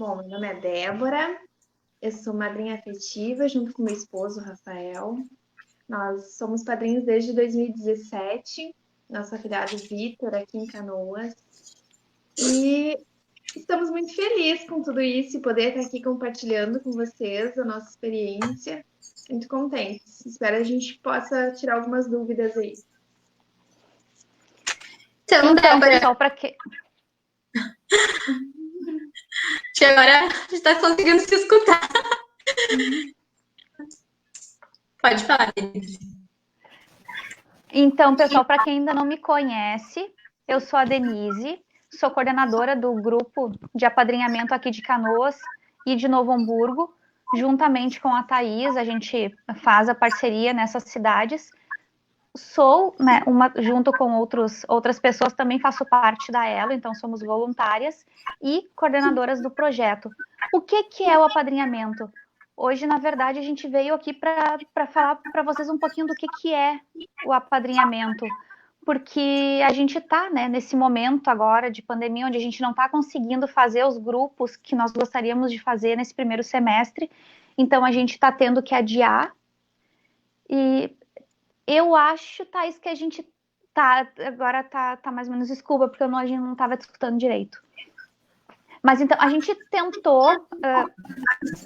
Bom, meu nome é Débora, eu sou madrinha afetiva junto com meu esposo, Rafael. Nós somos padrinhos desde 2017, nosso afilhado Vitor, aqui em Canoas. E estamos muito felizes com tudo isso e poder estar aqui compartilhando com vocês a nossa experiência. Muito contentes. Espero que a gente possa tirar algumas dúvidas aí. Então, Débora, pessoal, para que... agora a gente está conseguindo se escutar. Pode falar, Denise. Então, pessoal, para quem ainda não me conhece, eu sou a Denise, sou coordenadora do grupo de apadrinhamento aqui de Canoas e de Novo Hamburgo. Juntamente com a Thaís, a gente faz a parceria nessas cidades. Sou, né, junto com outras pessoas, também faço parte da Elo, então somos voluntárias e coordenadoras do projeto. O que é o apadrinhamento? Hoje, na verdade, a gente veio aqui para falar para vocês um pouquinho do que é o apadrinhamento, porque a gente está, né, nesse momento agora de pandemia, onde a gente não está conseguindo fazer os grupos que nós gostaríamos de fazer nesse primeiro semestre, então a gente está tendo que adiar. E eu acho, Thaís, que a gente agora tá mais ou menos, desculpa, porque a gente não estava escutando direito. Mas então, a gente tentou,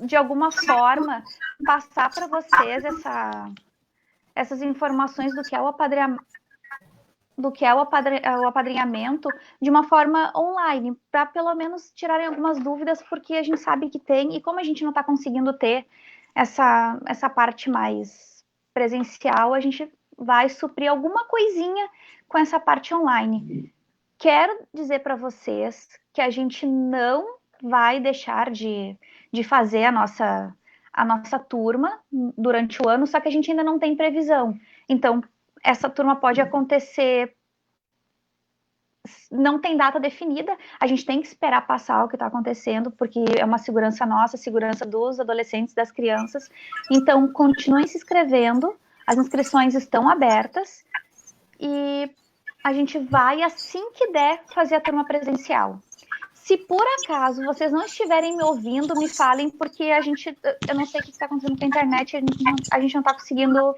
de alguma forma, passar para vocês essas informações do que é o apadrinhamento de uma forma online, para pelo menos tirarem algumas dúvidas, porque a gente sabe que tem, e como a gente não está conseguindo ter essa parte mais presencial, a gente vai suprir alguma coisinha com essa parte online. Quero dizer para vocês que a gente não vai deixar de fazer a nossa turma durante o ano, só que a gente ainda não tem previsão. Então, essa turma pode acontecer, não tem data definida, a gente tem que esperar passar o que está acontecendo, porque é uma segurança nossa, segurança dos adolescentes, das crianças. Então, continuem se inscrevendo, as inscrições estão abertas, e a gente vai, assim que der, fazer a turma presencial. Se por acaso vocês não estiverem me ouvindo, me falem, porque eu não sei o que está acontecendo com a internet, a gente não está conseguindo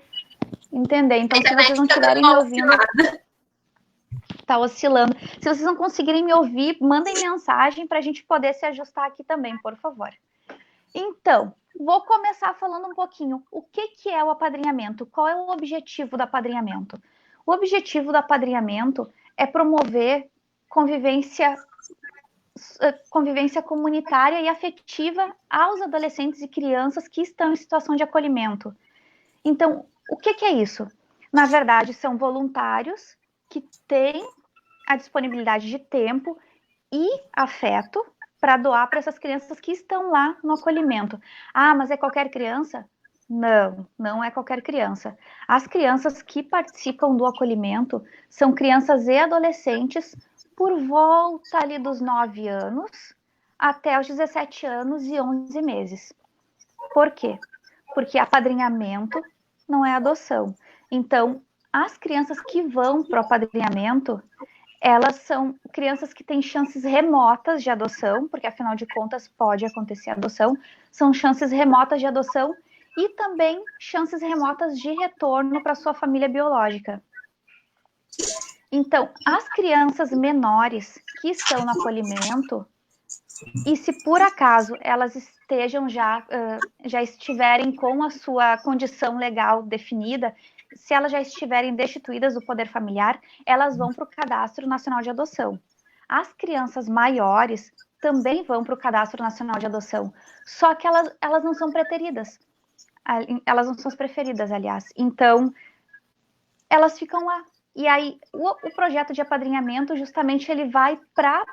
entender. Então, se vocês não estiverem me ouvindo, está oscilando. Se vocês não conseguirem me ouvir, mandem mensagem para a gente poder se ajustar aqui também, por favor. Então, vou começar falando um pouquinho. O que é o apadrinhamento? Qual é o objetivo do apadrinhamento? O objetivo do apadrinhamento é promover convivência comunitária e afetiva aos adolescentes e crianças que estão em situação de acolhimento. Então, o que é isso? Na verdade, são voluntários que têm a disponibilidade de tempo e afeto para doar para essas crianças que estão lá no acolhimento. Ah, mas é qualquer criança? Não, não é qualquer criança. As crianças que participam do acolhimento são crianças e adolescentes por volta ali dos 9 anos até os 17 anos e 11 meses. Por quê? Porque apadrinhamento não é adoção. Então, as crianças que vão para o apadrinhamento, elas são crianças que têm chances remotas de adoção, porque afinal de contas pode acontecer adoção, são chances remotas de adoção e também chances remotas de retorno para sua família biológica. Então, as crianças menores que estão no acolhimento, e se por acaso elas estejam já estiverem com a sua condição legal definida, se elas já estiverem destituídas do poder familiar, elas vão para o Cadastro Nacional de Adoção. As crianças maiores também vão para o Cadastro Nacional de Adoção, só que elas não são preteridas. Elas não são as preferidas, aliás. Então, elas ficam lá. E aí, o projeto de apadrinhamento, justamente, ele vai para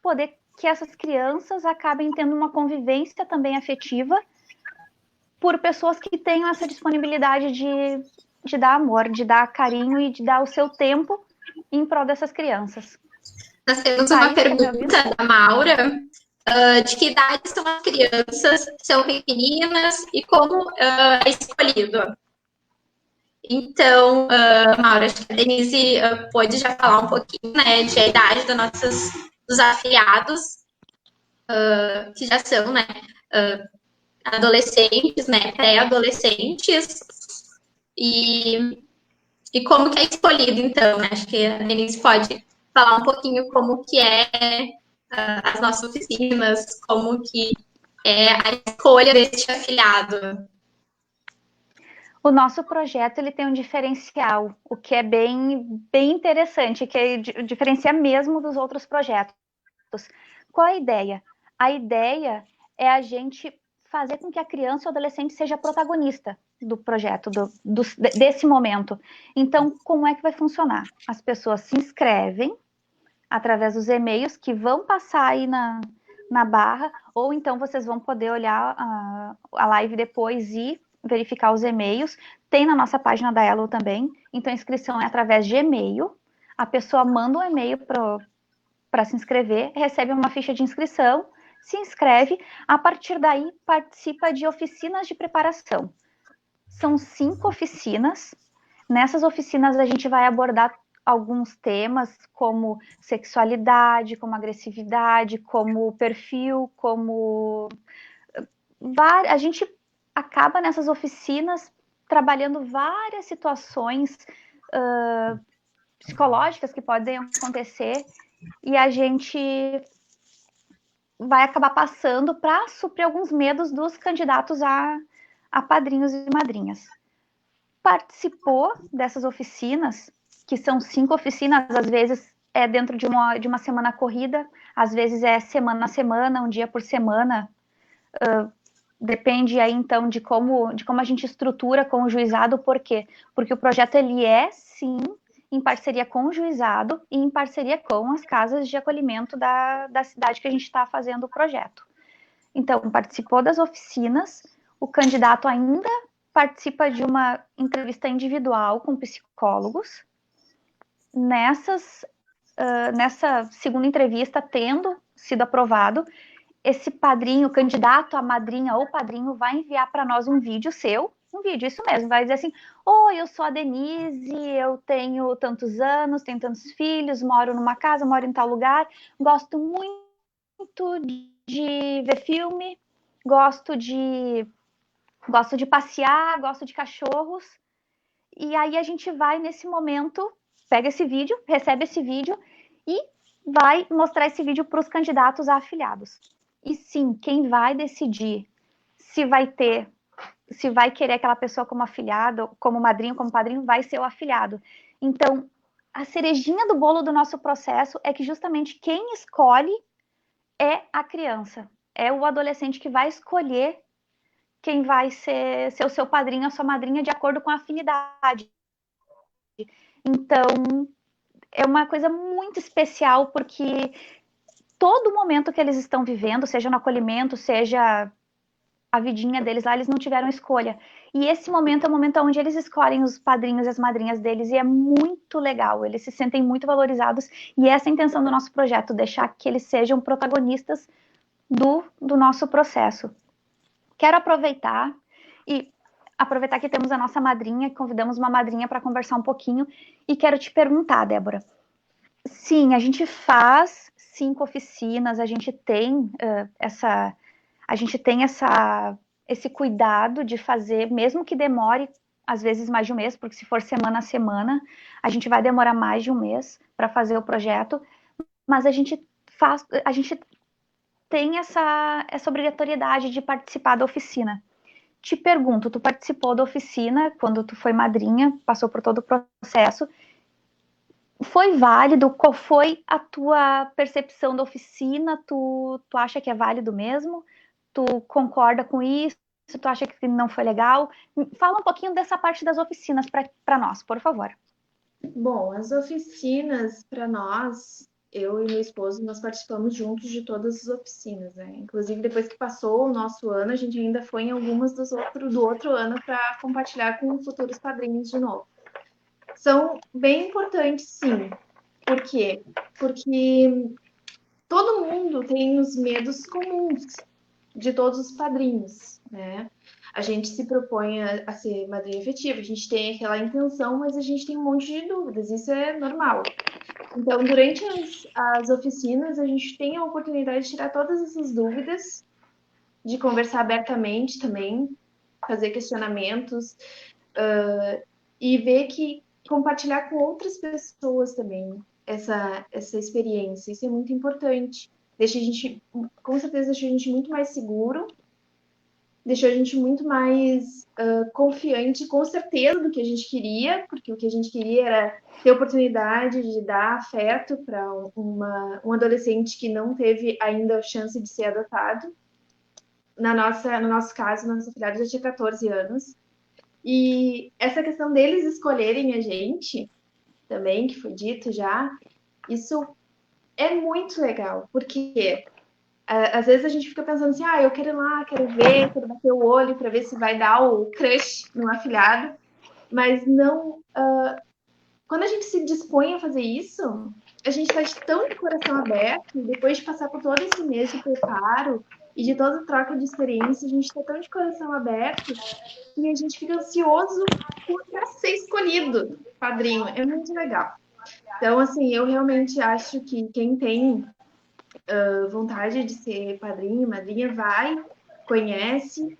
poder que essas crianças acabem tendo uma convivência também afetiva por pessoas que tenham essa disponibilidade de dar amor, de dar carinho e de dar o seu tempo em prol dessas crianças. Nós temos uma pergunta da Maura. De que idade são as crianças? São pequeninas? E como é escolhido? Então, Maura, acho que a Denise pode já falar um pouquinho, né, de a idade dos afiliados. que já são, né, adolescentes, né, pré-adolescentes, e como que é escolhido, então, né? Acho que a Denise pode falar um pouquinho como que é as nossas oficinas, como que é a escolha deste afiliado. O nosso projeto ele tem um diferencial, o que é bem interessante, que diferencia mesmo dos outros projetos. Qual é a ideia? A ideia é a gente fazer com que a criança ou adolescente seja protagonista do projeto, desse momento. Então, como é que vai funcionar? As pessoas se inscrevem através dos e-mails que vão passar aí na barra, ou então vocês vão poder olhar a live depois e verificar os e-mails. Tem na nossa página da Elo também. Então, a inscrição é através de e-mail. A pessoa manda um e-mail para se inscrever, recebe uma ficha de inscrição, se inscreve, a partir daí participa de oficinas de preparação. São 5 oficinas. Nessas oficinas a gente vai abordar alguns temas como sexualidade, como agressividade, como perfil, como... A gente acaba nessas oficinas trabalhando várias situações psicológicas que podem acontecer e a gente vai acabar passando para suprir alguns medos dos candidatos a padrinhos e madrinhas. Participou dessas oficinas, que são 5 oficinas, às vezes é dentro de uma semana corrida, às vezes é semana a semana, um dia por semana, depende aí então de como a gente estrutura com o juizado. Por quê? Porque o projeto ele é, sim, em parceria com o juizado e em parceria com as casas de acolhimento da cidade que a gente está fazendo o projeto. Então, participou das oficinas, o candidato ainda participa de uma entrevista individual com psicólogos. Nessa segunda entrevista, tendo sido aprovado, esse padrinho, candidato a madrinha ou padrinho, vai enviar para nós um vídeo seu, isso mesmo, vai dizer assim: oi, eu sou a Denise, eu tenho tantos anos, tenho tantos filhos, moro numa casa, moro em tal lugar, gosto muito de ver filme, gosto de passear, gosto de cachorros. E aí a gente vai, nesse momento, pega esse vídeo, recebe esse vídeo e vai mostrar esse vídeo para os candidatos a afiliados. E sim, quem vai decidir se vai querer aquela pessoa como afiliado, como madrinho, como padrinho, vai ser o afiliado. Então, a cerejinha do bolo do nosso processo é que justamente quem escolhe é a criança, é o adolescente que vai escolher quem vai ser o seu padrinho, a sua madrinha, de acordo com a afinidade. Então, é uma coisa muito especial, porque todo momento que eles estão vivendo, seja no acolhimento, seja a vidinha deles lá, eles não tiveram escolha. E esse momento é o momento onde eles escolhem os padrinhos e as madrinhas deles, e é muito legal, eles se sentem muito valorizados, e essa é a intenção do nosso projeto, deixar que eles sejam protagonistas do nosso processo. Quero aproveitar que temos a nossa madrinha, convidamos uma madrinha para conversar um pouquinho, e quero te perguntar, Débora. Sim, a gente faz 5 oficinas, a gente tem esse cuidado de fazer, mesmo que demore às vezes mais de um mês, porque se for semana a semana, a gente vai demorar mais de um mês para fazer o projeto, mas a gente tem essa obrigatoriedade de participar da oficina. Te pergunto, tu participou da oficina quando tu foi madrinha, passou por todo o processo, foi válido? Qual foi a tua percepção da oficina? Tu acha que é válido mesmo? Tu concorda com isso? Tu acha que não foi legal? Fala um pouquinho dessa parte das oficinas para nós, por favor. Bom, as oficinas, para nós, eu e meu esposo, nós participamos juntos de todas as oficinas, né? Inclusive, depois que passou o nosso ano, a gente ainda foi em algumas do outro ano para compartilhar com futuros padrinhos de novo. São bem importantes, sim. Por quê? Porque todo mundo tem os medos comuns de todos os padrinhos, né? A gente se propõe a ser madrinha efetiva, a gente tem aquela intenção, mas a gente tem um monte de dúvidas, isso é normal. Então, durante as oficinas, a gente tem a oportunidade de tirar todas essas dúvidas, de conversar abertamente também, fazer questionamentos, e ver que compartilhar com outras pessoas também essa experiência. Isso é muito importante. Deixa a gente, com certeza, deixa a gente muito mais seguro, deixou a gente muito mais confiante, com certeza, do que a gente queria, porque o que a gente queria era ter oportunidade de dar afeto para um adolescente que não teve ainda a chance de ser adotado. No nosso caso, nossa afilhada já tinha 14 anos. E essa questão deles escolherem a gente, também, que foi dito já, isso é muito legal, porque às vezes a gente fica pensando assim, eu quero ir lá, quero ver, quero bater o olho para ver se vai dar o crush no afilhado, mas não. Quando a gente se dispõe a fazer isso, a gente está tão de coração aberto, depois de passar por todo esse mês de preparo e de toda a troca de experiência, a gente está tão de coração aberto e a gente fica ansioso para ser escolhido padrinho. É muito legal. Então, assim, eu realmente acho que quem tem vontade de ser padrinho, madrinha, vai, conhece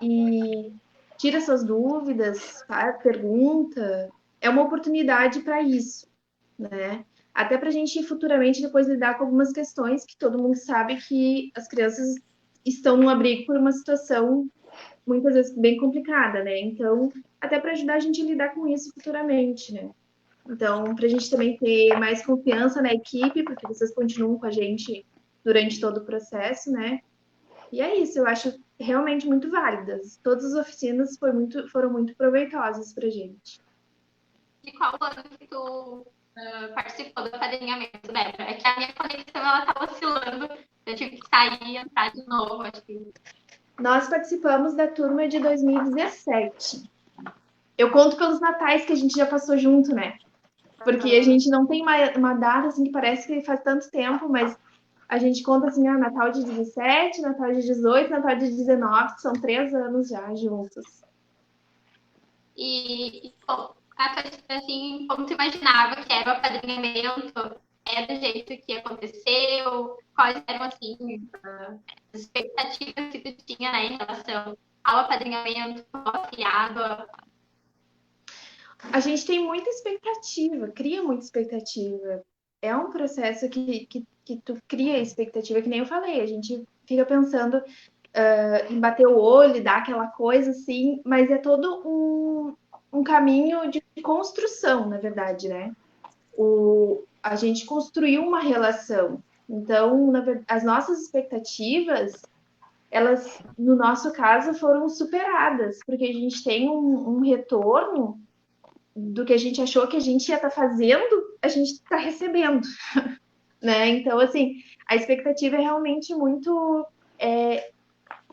e tira suas dúvidas, faz, pergunta. É uma oportunidade para isso, né? Até para a gente futuramente depois lidar com algumas questões que todo mundo sabe que as crianças estão no abrigo por uma situação muitas vezes bem complicada, né? Então, até para ajudar a gente a lidar com isso futuramente, né? Então, para a gente também ter mais confiança na equipe, porque vocês continuam com a gente durante todo o processo, né? E é isso, eu acho realmente muito válidas. Todas as oficinas foram muito proveitosas para a gente. E qual ano que tu participou do apadrinhamento, Débora? É que a minha conexão, ela tá oscilando. Eu tive que sair e entrar de novo, acho que... Nós participamos da turma de 2017. Eu conto pelos natais que a gente já passou junto, né? Porque a gente não tem uma data assim que parece que faz tanto tempo, mas a gente conta assim, Natal de 17, Natal de 18, Natal de 19, que são 3 anos já juntos. E assim, como tu imaginava que era o apadrinhamento? É do jeito que aconteceu? Quais eram, assim, as expectativas que tu tinha, né, em relação ao apadrinhamento, ao afilhado? A gente tem muita expectativa, cria muita expectativa. É um processo que tu cria expectativa, que nem eu falei, a gente fica pensando em bater o olho, dar aquela coisa assim, mas é todo um caminho de construção, na verdade, né? A gente construiu uma relação. Então, as nossas expectativas, elas, no nosso caso, foram superadas, porque a gente tem um retorno do que a gente achou que a gente ia estar fazendo, a gente está recebendo, né? Então, assim, a expectativa é realmente muito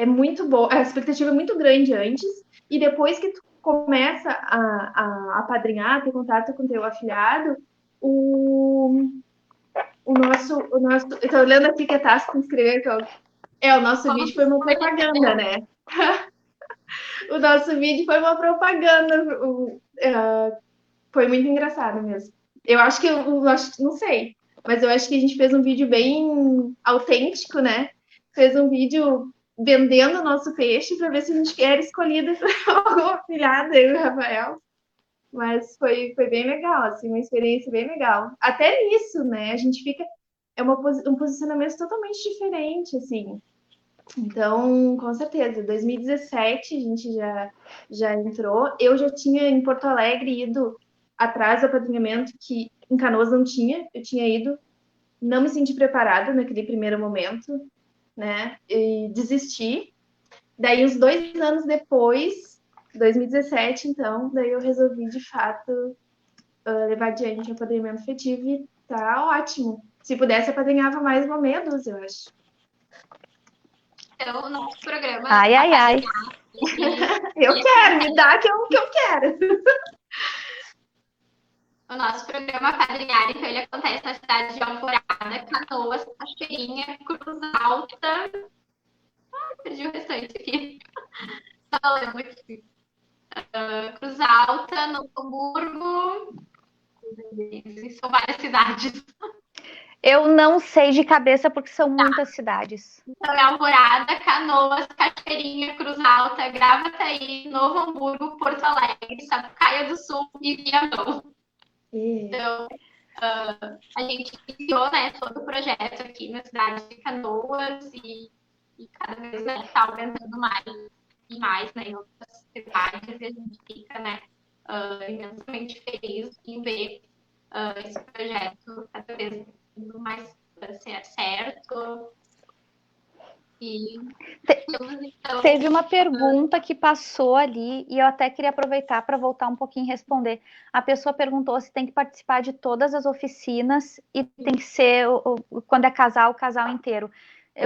muito boa, a expectativa é muito grande antes, e depois que tu começa a apadrinhar, a ter contato com teu afilhado, o nosso, eu tô olhando aqui que a Tassi se inscreveu, que o nosso vídeo foi uma propaganda, né? O nosso vídeo foi uma propaganda, foi muito engraçado mesmo. Eu acho que, não sei, mas eu acho que a gente fez um vídeo bem autêntico, né? Fez um vídeo vendendo o nosso peixe para ver se a gente era escolhida para afilhada, eu e o Rafael. Mas foi bem legal, assim, uma experiência bem legal. Até nisso, né? A gente fica. É um posicionamento totalmente diferente, assim. Então, com certeza, 2017 a gente já entrou. Eu já tinha em Porto Alegre ido atrás do apadrinhamento, que em Canoas não tinha. Eu tinha ido, não me senti preparada naquele primeiro momento, né? E desisti. Daí, uns 2 anos depois, 2017, então, daí eu resolvi, de fato, levar adiante o apadrinhamento efetivo e tá ótimo. Se pudesse, apadrinhava mais uma meia dúzia, eu acho. Então, o nosso programa... Ai, ai, ai. Eu quero, me dá que eu quero. O nosso programa Padrinhar, então, ele acontece na cidade de Alvorada, Canoas, Cachoeirinha, Cruz Alta... perdi o restante aqui. Só lembro aqui. Cruz Alta, Novo Hamburgo, E são várias cidades. Eu não sei de cabeça porque são muitas cidades. Então é Alvorada, Canoas, Cachoeirinha, Cruz Alta, Gravataí, Novo Hamburgo, Porto Alegre, Sapucaia do Sul e Viamão. Então, a gente iniciou, né, todo o projeto aqui na cidade de Canoas e cada vez está aumentando mais e mais, né, em outras cidades, e a gente fica, né, imensamente feliz em ver esse projeto cada vez mais certo. E então... Teve uma pergunta que passou ali e eu até queria aproveitar para voltar um pouquinho e responder. A pessoa perguntou se tem que participar de todas as oficinas e tem que ser, quando é casal, o casal inteiro.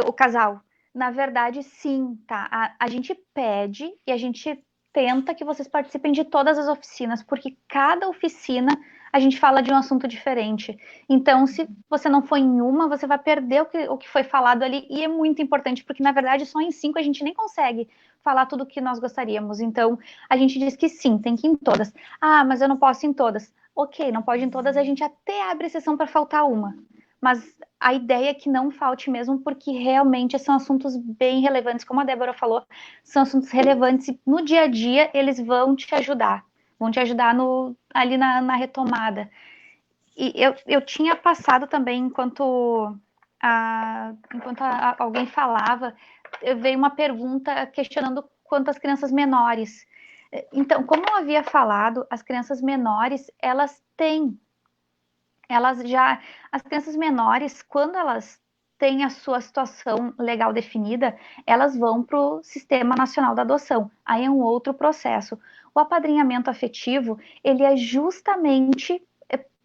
O casal. Na verdade, sim, tá? A gente pede e a gente tenta que vocês participem de todas as oficinas, porque cada oficina a gente fala de um assunto diferente. Então, se você não for em uma, você vai perder o que foi falado ali, e é muito importante, porque, na verdade, só em 5 a gente nem consegue falar tudo o que nós gostaríamos. Então, a gente diz que sim, tem que ir em todas. Ah, mas eu não posso ir em todas. Ok, não pode ir em todas, a gente até abre exceção para faltar uma. Mas a ideia é que não falte mesmo, porque realmente são assuntos bem relevantes, como a Débora falou, são assuntos relevantes e no dia a dia eles vão te ajudar ali na retomada. E eu tinha passado também, enquanto alguém falava, veio uma pergunta questionando quanto às crianças menores. Então, como eu havia falado, as crianças menores, as crianças menores, quando elas têm a sua situação legal definida, elas vão para o Sistema Nacional da Adoção. Aí é um outro processo. O apadrinhamento afetivo, ele é justamente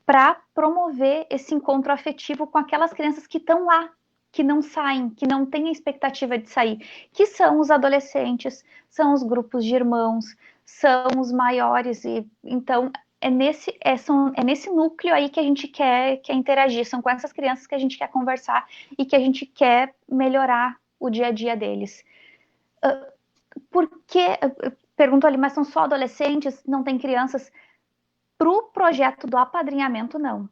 para promover esse encontro afetivo com aquelas crianças que estão lá, que não saem, que não têm a expectativa de sair, que são os adolescentes, são os grupos de irmãos, são os maiores, e então é nesse núcleo aí que a gente quer interagir, são com essas crianças que a gente quer conversar e que a gente quer melhorar o dia a dia deles. Por que, pergunto ali, mas são só adolescentes, não tem crianças? Para o projeto do apadrinhamento, não.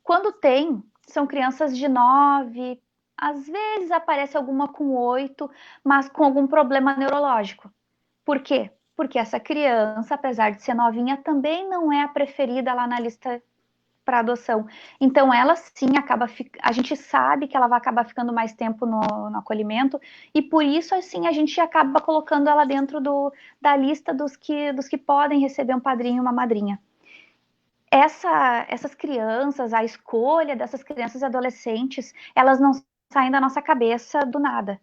Quando tem, são crianças de 9, às vezes aparece alguma com 8, mas com algum problema neurológico. Por quê? Porque essa criança, apesar de ser novinha, também não é a preferida lá na lista para adoção. Então, ela sim a gente sabe que ela vai acabar ficando mais tempo no acolhimento, e por isso, assim, a gente acaba colocando ela dentro da lista dos que podem receber um padrinho e uma madrinha. Essas crianças, a escolha dessas crianças e adolescentes, elas não saem da nossa cabeça do nada.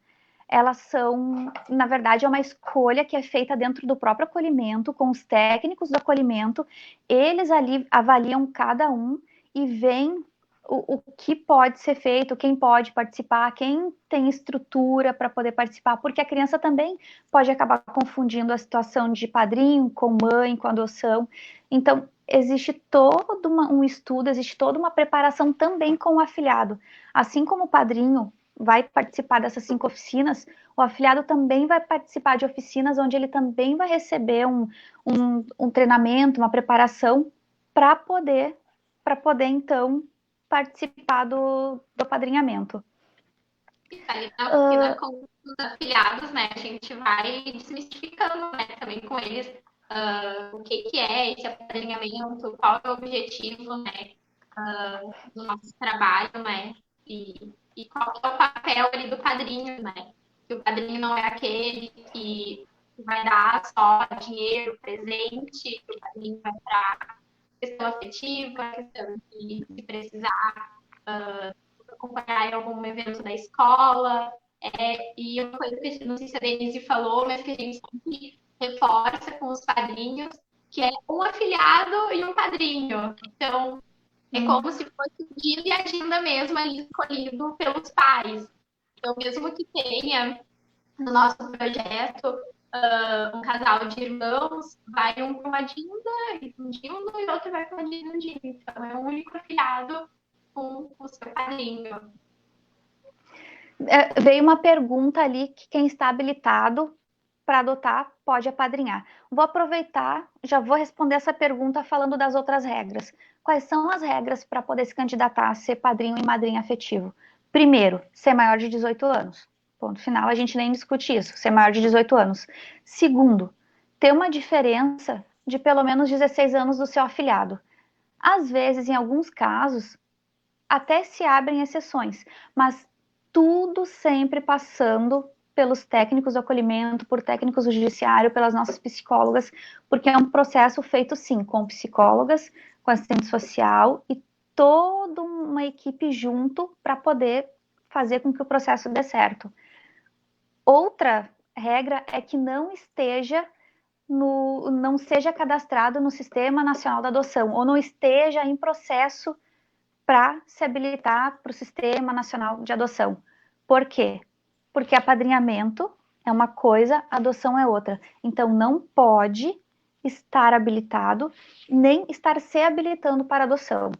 Elas são, na verdade, é uma escolha que é feita dentro do próprio acolhimento, com os técnicos do acolhimento. Eles ali avaliam cada um e veem o que pode ser feito, quem pode participar, quem tem estrutura para poder participar, porque a criança também pode acabar confundindo a situação de padrinho com mãe, com adoção. Então, existe todo um estudo, existe toda uma preparação também com o afilhado. Assim como o padrinho vai participar dessas 5 oficinas, o afilhado também vai participar de oficinas onde ele também vai receber um treinamento, uma preparação para poder, então, participar do apadrinhamento. Ali na oficina com os afiliados, né, a gente vai desmistificando, né, também com eles o que é esse apadrinhamento, qual é o objetivo, né, do nosso trabalho, né, e qual é o papel ali do padrinho, né, que o padrinho não é aquele que vai dar só dinheiro, presente, que o padrinho vai para questão afetiva, questão de se precisar acompanhar em algum evento da escola. E uma coisa que não sei se a Denise falou, mas que a gente sempre reforça com os padrinhos, que é um afilhado e um padrinho. Então, é como se fosse o dia e a agenda mesmo ali escolhido pelos pais. Então, mesmo que tenha no nosso projeto um casal de irmãos, vai um com uma Dinda e um Dindo e outro vai com uma Dinda. Então, é um único afilhado com o seu padrinho. Veio uma pergunta ali que quem está habilitado para adotar, pode apadrinhar. Vou aproveitar, já vou responder essa pergunta falando das outras regras. Quais são as regras para poder se candidatar a ser padrinho e madrinha afetivo? Primeiro, ser maior de 18 anos. Ponto final, a gente nem discute isso, ser maior de 18 anos. Segundo, ter uma diferença de pelo menos 16 anos do seu afilhado. Às vezes, em alguns casos, até se abrem exceções, mas tudo sempre passando pelos técnicos do acolhimento, por técnicos do judiciário, pelas nossas psicólogas, porque é um processo feito, sim, com psicólogas, com assistente social e toda uma equipe junto para poder fazer com que o processo dê certo. Outra regra é que não seja cadastrado no Sistema Nacional da Adoção, ou não esteja em processo para se habilitar para o Sistema Nacional de Adoção. Por quê? Porque apadrinhamento é uma coisa, adoção é outra. Então, não pode estar habilitado, nem estar se habilitando para adoção.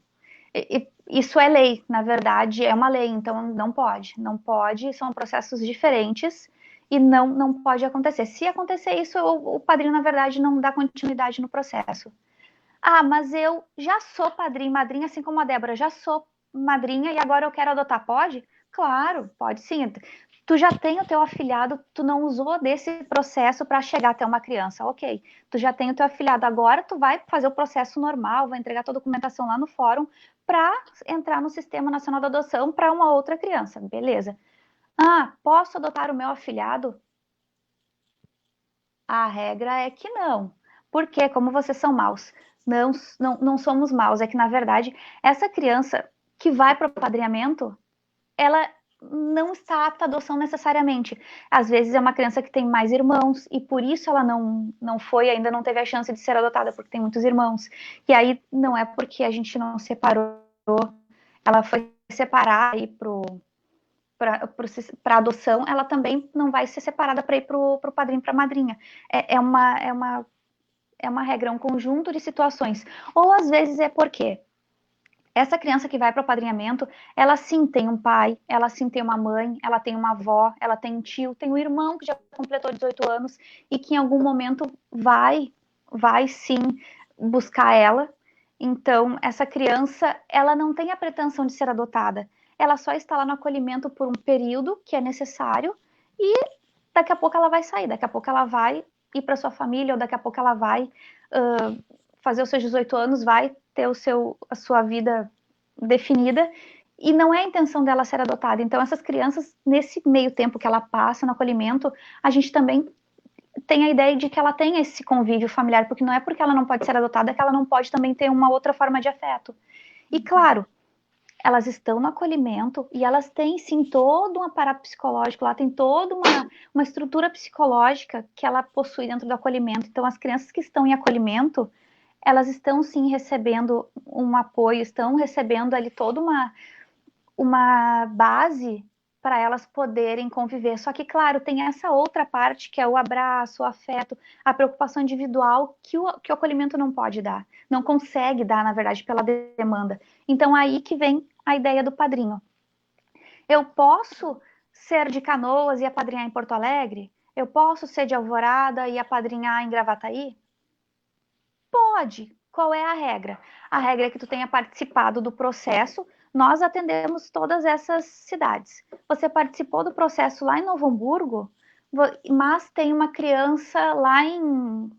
Isso é lei, na verdade, é uma lei, então não pode. Não pode, são processos diferentes e não pode acontecer. Se acontecer isso, o padrinho, na verdade, não dá continuidade no processo. Ah, mas eu já sou padrinho e madrinha, assim como a Débora, já sou madrinha e agora eu quero adotar, pode? Claro, pode sim. Tu já tem o teu afilhado, tu não usou desse processo para chegar até uma criança, ok. Tu já tem o teu afilhado, agora tu vai fazer o processo normal, vai entregar tua documentação lá no fórum para entrar no Sistema Nacional da Adoção para uma outra criança, beleza. Ah, posso adotar o meu afilhado? A regra é que não. Porque, como vocês são maus, não somos maus, é que, na verdade, essa criança que vai para o apadrinhamento, ela não está apta à adoção necessariamente. Às vezes é uma criança que tem mais irmãos e por isso ela não foi, ainda não teve a chance de ser adotada, porque tem muitos irmãos. E aí não é porque a gente não separou, ela foi separar e para adoção, ela também não vai ser separada para ir para o padrinho, para a madrinha. É uma regra, um conjunto de situações. Ou às vezes é porque essa criança que vai para o apadrinhamento, ela sim tem um pai, ela sim tem uma mãe, ela tem uma avó, ela tem um tio, tem um irmão que já completou 18 anos e que em algum momento vai sim buscar ela. Então, essa criança, ela não tem a pretensão de ser adotada. Ela só está lá no acolhimento por um período que é necessário e daqui a pouco ela vai sair, daqui a pouco ela vai ir para sua família, ou daqui a pouco ela vai fazer os seus 18 anos, vai ter a sua vida definida, e não é a intenção dela ser adotada. Então, essas crianças, nesse meio tempo que ela passa no acolhimento, a gente também tem a ideia de que ela tem esse convívio familiar, porque não é porque ela não pode ser adotada que ela não pode também ter uma outra forma de afeto. E, claro, elas estão no acolhimento e elas têm, sim, todo um aparato psicológico, lá tem toda uma estrutura psicológica que ela possui dentro do acolhimento. Então, as crianças que estão em acolhimento, elas estão, sim, recebendo um apoio, estão recebendo ali toda uma base para elas poderem conviver. Só que, claro, tem essa outra parte que é o abraço, o afeto, a preocupação individual que o acolhimento não pode dar, não consegue dar, na verdade, pela demanda. Então, aí que vem a ideia do padrinho. Eu posso ser de Canoas e apadrinhar em Porto Alegre? Eu posso ser de Alvorada e apadrinhar em Gravataí? Pode. Qual é a regra? A regra é que tu tenha participado do processo. Nós atendemos todas essas cidades. Você participou do processo lá em Novo Hamburgo, mas tem uma criança lá em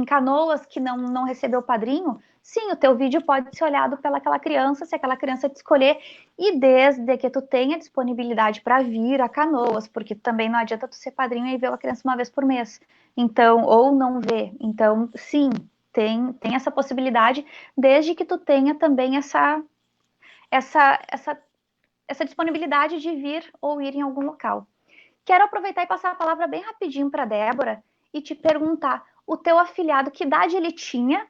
Canoas que não recebeu o padrinho? Sim, o teu vídeo pode ser olhado pelaquela criança, se aquela criança te escolher, e desde que tu tenha disponibilidade para vir a Canoas, porque também não adianta tu ser padrinho e ver a criança uma vez por mês. Então, ou não ver. Então, sim, tem essa possibilidade, desde que tu tenha também essa disponibilidade de vir ou ir em algum local. Quero aproveitar e passar a palavra bem rapidinho para a Débora e te perguntar, o teu afilhado, que idade ele tinha?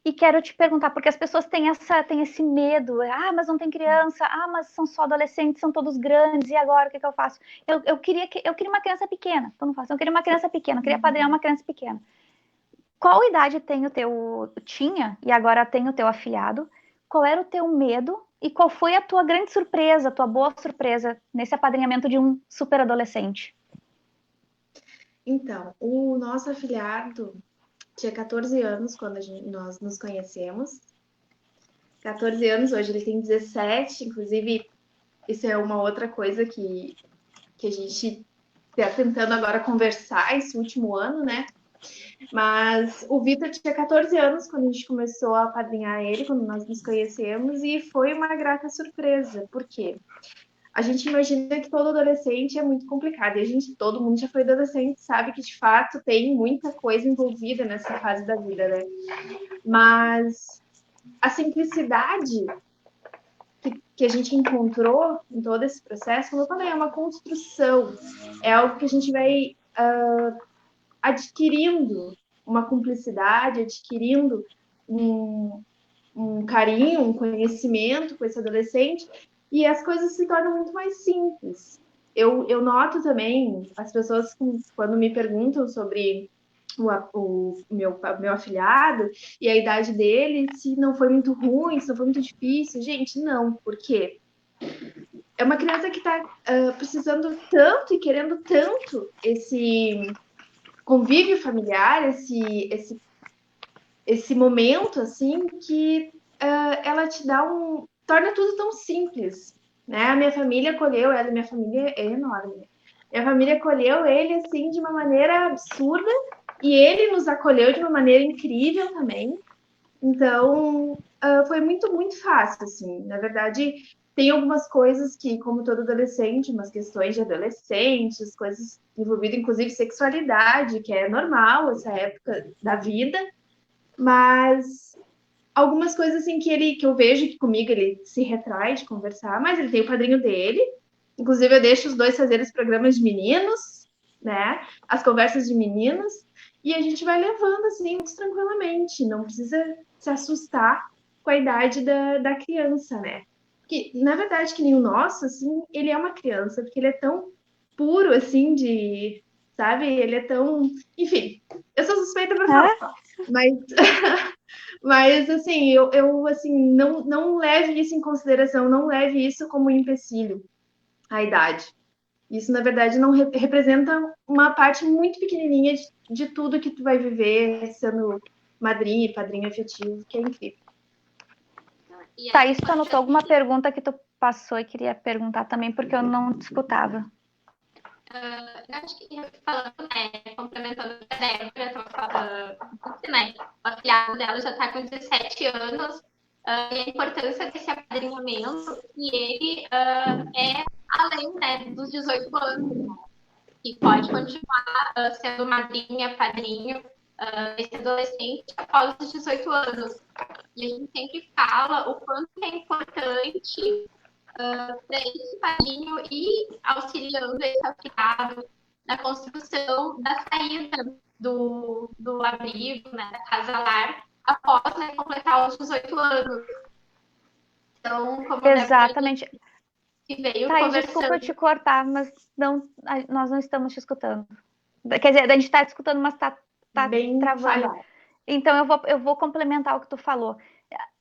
E quero te perguntar, porque as pessoas têm esse medo, mas não tem criança, mas são só adolescentes, são todos grandes, e agora o que eu faço? Eu queria uma criança pequena, então não faço, eu queria uma criança pequena, eu queria padrinhar uma criança pequena. Qual idade tinha e agora tem o teu afilhado? Qual era o teu medo e qual foi a tua grande surpresa, a tua boa surpresa nesse apadrinhamento de um super adolescente? Então, o nosso afilhado tinha 14 anos quando nós nos conhecemos. 14 anos, hoje ele tem 17, inclusive isso é uma outra coisa que a gente está tentando agora conversar esse último ano, né? Mas o Vitor tinha 14 anos quando a gente começou a apadrinhar ele, quando nós nos conhecemos, e foi uma grata surpresa. Por quê? A gente imagina que todo adolescente é muito complicado, e todo mundo já foi adolescente, sabe que de fato tem muita coisa envolvida nessa fase da vida, né? Mas a simplicidade que a gente encontrou em todo esse processo, como eu falei, é uma construção, é algo que a gente vai adquirindo uma cumplicidade, adquirindo um carinho, um conhecimento com esse adolescente, e as coisas se tornam muito mais simples. Eu noto também, as pessoas, quando me perguntam sobre o meu afilhado e a idade dele, se não foi muito ruim, se não foi muito difícil. Gente, não, porque é uma criança que está precisando tanto e querendo tanto esse convívio familiar, esse momento, assim, que ela te dá torna tudo tão simples, né? A minha família acolheu ela, minha família é enorme. Minha família acolheu ele, assim, de uma maneira absurda, e ele nos acolheu de uma maneira incrível também. Então, foi muito, muito fácil, assim. Na verdade, tem algumas coisas que, como todo adolescente, umas questões de adolescentes, coisas envolvidas, inclusive sexualidade, que é normal essa época da vida, mas algumas coisas assim que eu vejo que comigo ele se retrai de conversar, mas ele tem o padrinho dele. Inclusive, eu deixo os dois fazerem os programas de meninos, né? As conversas de meninos, e a gente vai levando assim muito tranquilamente. Não precisa se assustar com a idade da criança, né? Porque, na verdade, que nem o nosso, assim, ele é uma criança, porque ele é tão puro, assim, sabe? Ele é tão. Enfim, eu sou suspeita para falar, mas. Mas, assim, eu assim, não leve isso em consideração, não leve isso como um empecilho, a idade. Isso, na verdade, não representa uma parte muito pequenininha de tudo que tu vai viver sendo madrinha e padrinho afetivo, que é incrível. Thaís, tu anotou alguma pergunta que tu passou e queria perguntar também, porque eu não te escutava. Eu acho que falando, complementando o que a Débora estava falando, né? O afilhado dela já está com 17 anos, e a importância desse apadrinhamento, e ele é além, né, dos 18 anos, né? E pode continuar sendo madrinha, padrinho desse adolescente após os 18 anos. E a gente sempre fala o quanto é importante para esse padrinho ir auxiliando esse afilhado na construção da saída do abrigo, né, da casa-lar, após, né, completar os 18 anos. Então, como exatamente. Que veio Thaís, conversando... desculpa te cortar, mas nós não estamos te escutando. Quer dizer, a gente está te escutando, mas está bem travando. Falhado. Então, eu vou complementar o que tu falou.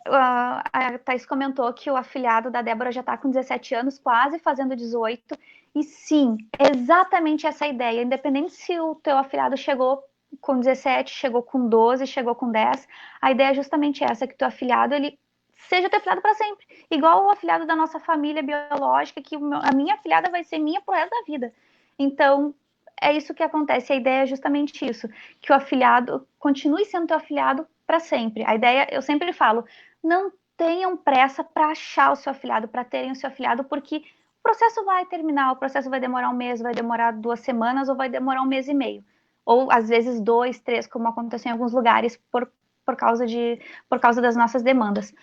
A Thaís comentou que o afilhado da Débora já está com 17 anos, quase fazendo 18. E sim, é exatamente essa ideia. Independente se o teu afilhado chegou com 17, chegou com 12, chegou com 10, a ideia é justamente essa, que o teu afilhado ele seja teu afilhado para sempre. Igual o afilhado da nossa família biológica, que a minha afilhada vai ser minha pro resto da vida. Então, é isso que acontece. A ideia é justamente isso, que o afilhado continue sendo teu afilhado para sempre. A ideia, eu sempre falo, não tenham pressa para achar o seu afilhado, para terem o seu afilhado, porque o processo vai terminar, o processo vai demorar um mês, vai demorar 2 semanas ou vai demorar um mês e meio. Ou às vezes 2, 3, como aconteceu em alguns lugares, por causa das nossas demandas.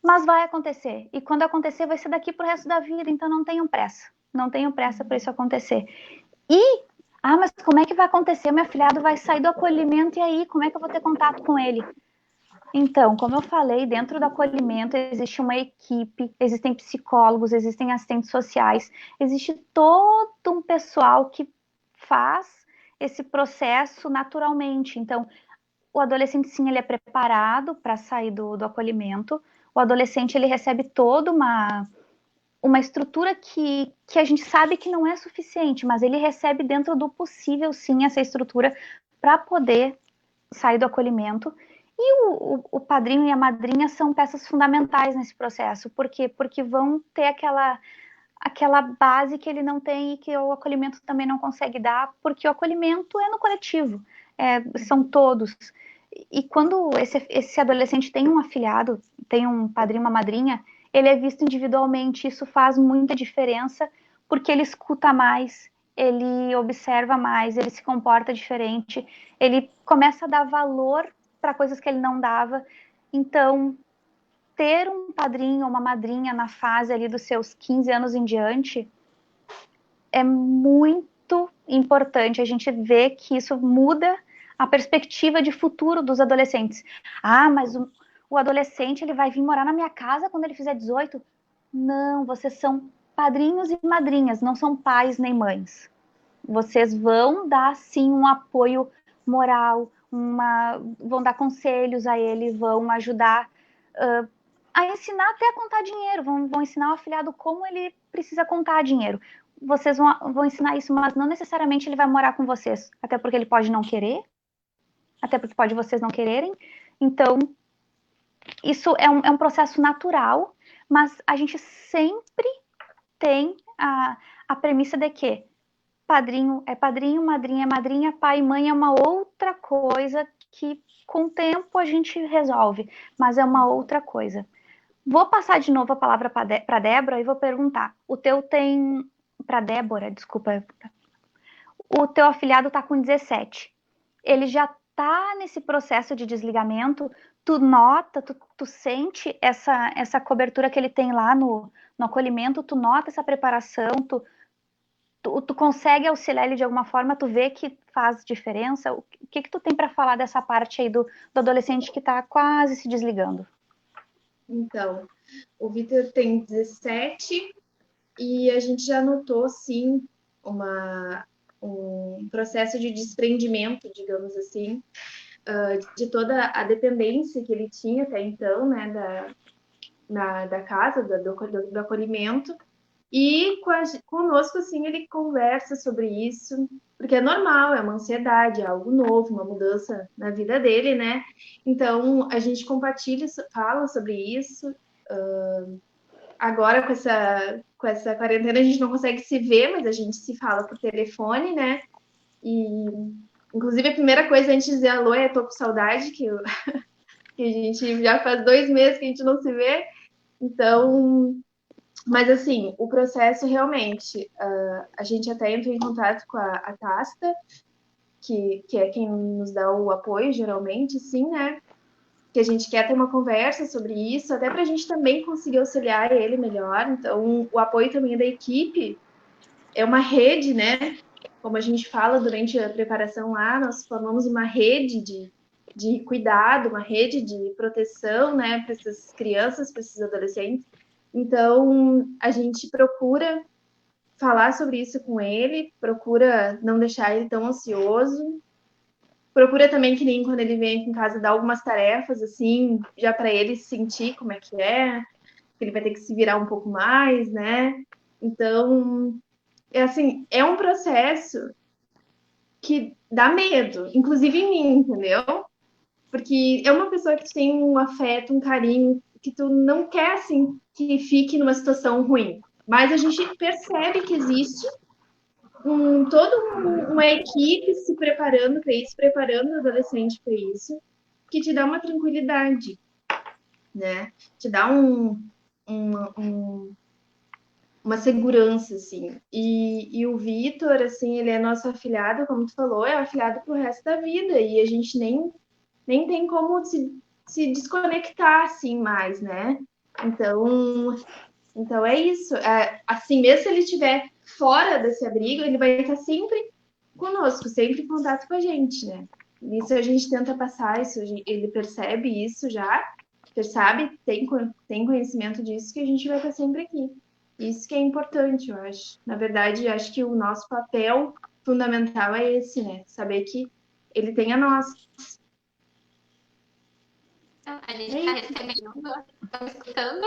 Mas vai acontecer. E quando acontecer, vai ser daqui pro resto da vida. Então não tenham pressa. Não tenham pressa para isso acontecer. Mas como é que vai acontecer? Meu afilhado vai sair do acolhimento e aí, como é que eu vou ter contato com ele? Então, como eu falei, dentro do acolhimento existe uma equipe, existem psicólogos, existem assistentes sociais, existe todo um pessoal que faz esse processo naturalmente. Então, o adolescente, sim, ele é preparado para sair do acolhimento. O adolescente, ele recebe toda uma estrutura que a gente sabe que não é suficiente, mas ele recebe dentro do possível, sim, essa estrutura para poder sair do acolhimento. E o padrinho e a madrinha são peças fundamentais nesse processo. Por quê? Porque vão ter aquela base que ele não tem e que o acolhimento também não consegue dar, porque o acolhimento é no coletivo, são todos. E quando esse adolescente tem um afilhado, tem um padrinho, uma madrinha, ele é visto individualmente, isso faz muita diferença, porque ele escuta mais, ele observa mais, ele se comporta diferente, ele começa a dar valor para coisas que ele não dava. Então, ter um padrinho ou uma madrinha na fase ali dos seus 15 anos em diante é muito importante. A gente vê que isso muda a perspectiva de futuro dos adolescentes. Ah, mas o adolescente ele vai vir morar na minha casa quando ele fizer 18? Não, vocês são padrinhos e madrinhas, não são pais nem mães. Vocês vão dar sim um apoio moral, vão dar conselhos a ele, vão ajudar a ensinar até a contar dinheiro, vão ensinar o afilhado como ele precisa contar dinheiro. Vocês vão ensinar isso, mas não necessariamente ele vai morar com vocês, até porque ele pode não querer, até porque pode vocês não quererem. Então, isso é um processo natural, mas a gente sempre tem a premissa de que padrinho é padrinho, madrinha é madrinha, pai e mãe é uma outra coisa que com o tempo a gente resolve, mas é uma outra coisa. Vou passar de novo a palavra para Débora e vou perguntar. O teu tem... Para Débora, desculpa. O teu afilhado está com 17. Ele já está nesse processo de desligamento? Tu nota, tu sente essa cobertura que ele tem lá no acolhimento? Tu nota essa preparação? Tu consegue auxiliar ele de alguma forma? Tu vê que faz diferença? O que tu tem para falar dessa parte aí do adolescente que está quase se desligando? Então, o Vitor tem 17 e a gente já notou, sim, um processo de desprendimento, digamos assim, de toda a dependência que ele tinha até então, né, da casa, do acolhimento. E conosco, assim, ele conversa sobre isso, porque é normal, é uma ansiedade, é algo novo, uma mudança na vida dele, né? Então, a gente compartilha, fala sobre isso. Agora, com essa quarentena, a gente não consegue se ver, mas a gente se fala por telefone, né? E, inclusive, a primeira coisa antes de dizer alô é tô com saudade, que a gente já faz 2 meses que a gente não se vê. Então, mas assim, o processo realmente, a gente até entrou em contato com a Tasta, que é quem nos dá o apoio, geralmente, sim, né? Que a gente quer ter uma conversa sobre isso, até para a gente também conseguir auxiliar ele melhor. Então, o apoio também da equipe é uma rede, né? Como a gente fala durante a preparação lá, nós formamos uma rede de cuidado, uma rede de proteção, né, para essas crianças, para esses adolescentes. Então, a gente procura falar sobre isso com ele, procura não deixar ele tão ansioso, procura também que nem quando ele vem aqui em casa dar algumas tarefas, assim, já para ele sentir como é, que ele vai ter que se virar um pouco mais, né? Então, assim, é um processo que dá medo, inclusive em mim, entendeu? Porque é uma pessoa que tu tem um afeto, um carinho, que tu não quer, assim, que fique numa situação ruim. Mas a gente percebe que existe toda uma equipe se preparando para isso, preparando o adolescente para isso, que te dá uma tranquilidade, né? Te dá uma segurança, assim. E o Vitor, assim, ele é nosso afilhado, como tu falou, é afilhado pro resto da vida, e a gente nem tem como se desconectar, assim, mais, né? Então é isso. Assim, mesmo se ele estiver fora desse abrigo, ele vai estar sempre conosco, sempre em contato com a gente, né? Isso a gente tenta passar, ele percebe isso já, percebe, tem conhecimento disso, que a gente vai estar sempre aqui. Isso que é importante, eu acho. Na verdade, eu acho que o nosso papel fundamental é esse, né? Saber que ele tem a nossa. A gente está recebendo, estamos escutando.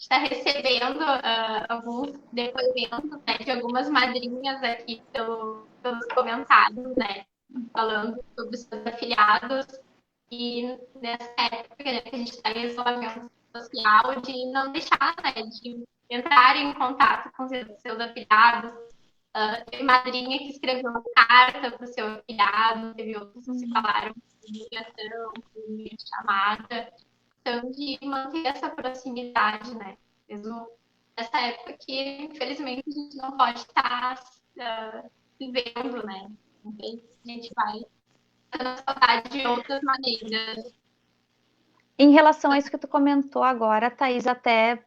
está recebendo alguns depoimentos, né, de algumas madrinhas aqui pelos comentários, né, falando sobre os seus afiliados e nessa época, né, que a gente está em isolamento social, de não deixar, né, de entrar em contato com os seus afiliados. Teve madrinha que escreveu uma carta para o seu afiliado, teve outros que se falaram por ligação, por chamada. Então, de manter essa proximidade, né? Mesmo nessa época que, infelizmente, a gente não pode estar vivendo, né? Então, a gente vai tendo saudade de outras maneiras. Em relação a isso que tu comentou agora, Thaís, até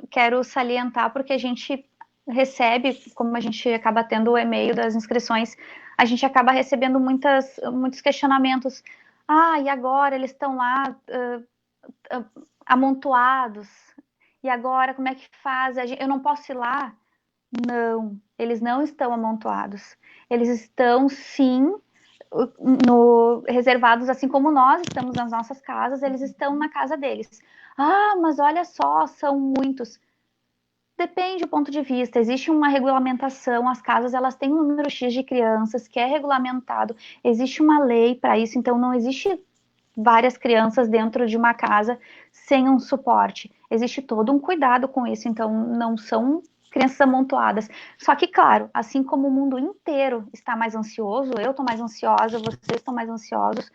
quero salientar, porque a gente recebe, como a gente acaba tendo o e-mail das inscrições, a gente acaba recebendo muitos questionamentos. E agora eles estão lá amontoados. E agora como é que faz? Eu não posso ir lá? Não, eles não estão amontoados. Eles estão, sim, reservados, assim como nós estamos nas nossas casas, eles estão na casa deles. Mas olha só, são muitos. Depende do ponto de vista, existe uma regulamentação, as casas elas têm um número X de crianças que é regulamentado, existe uma lei para isso, então não existe várias crianças dentro de uma casa sem um suporte. Existe todo um cuidado com isso, então não são crianças amontoadas. Só que, claro, assim como o mundo inteiro está mais ansioso, eu estou mais ansiosa, vocês estão mais ansiosos,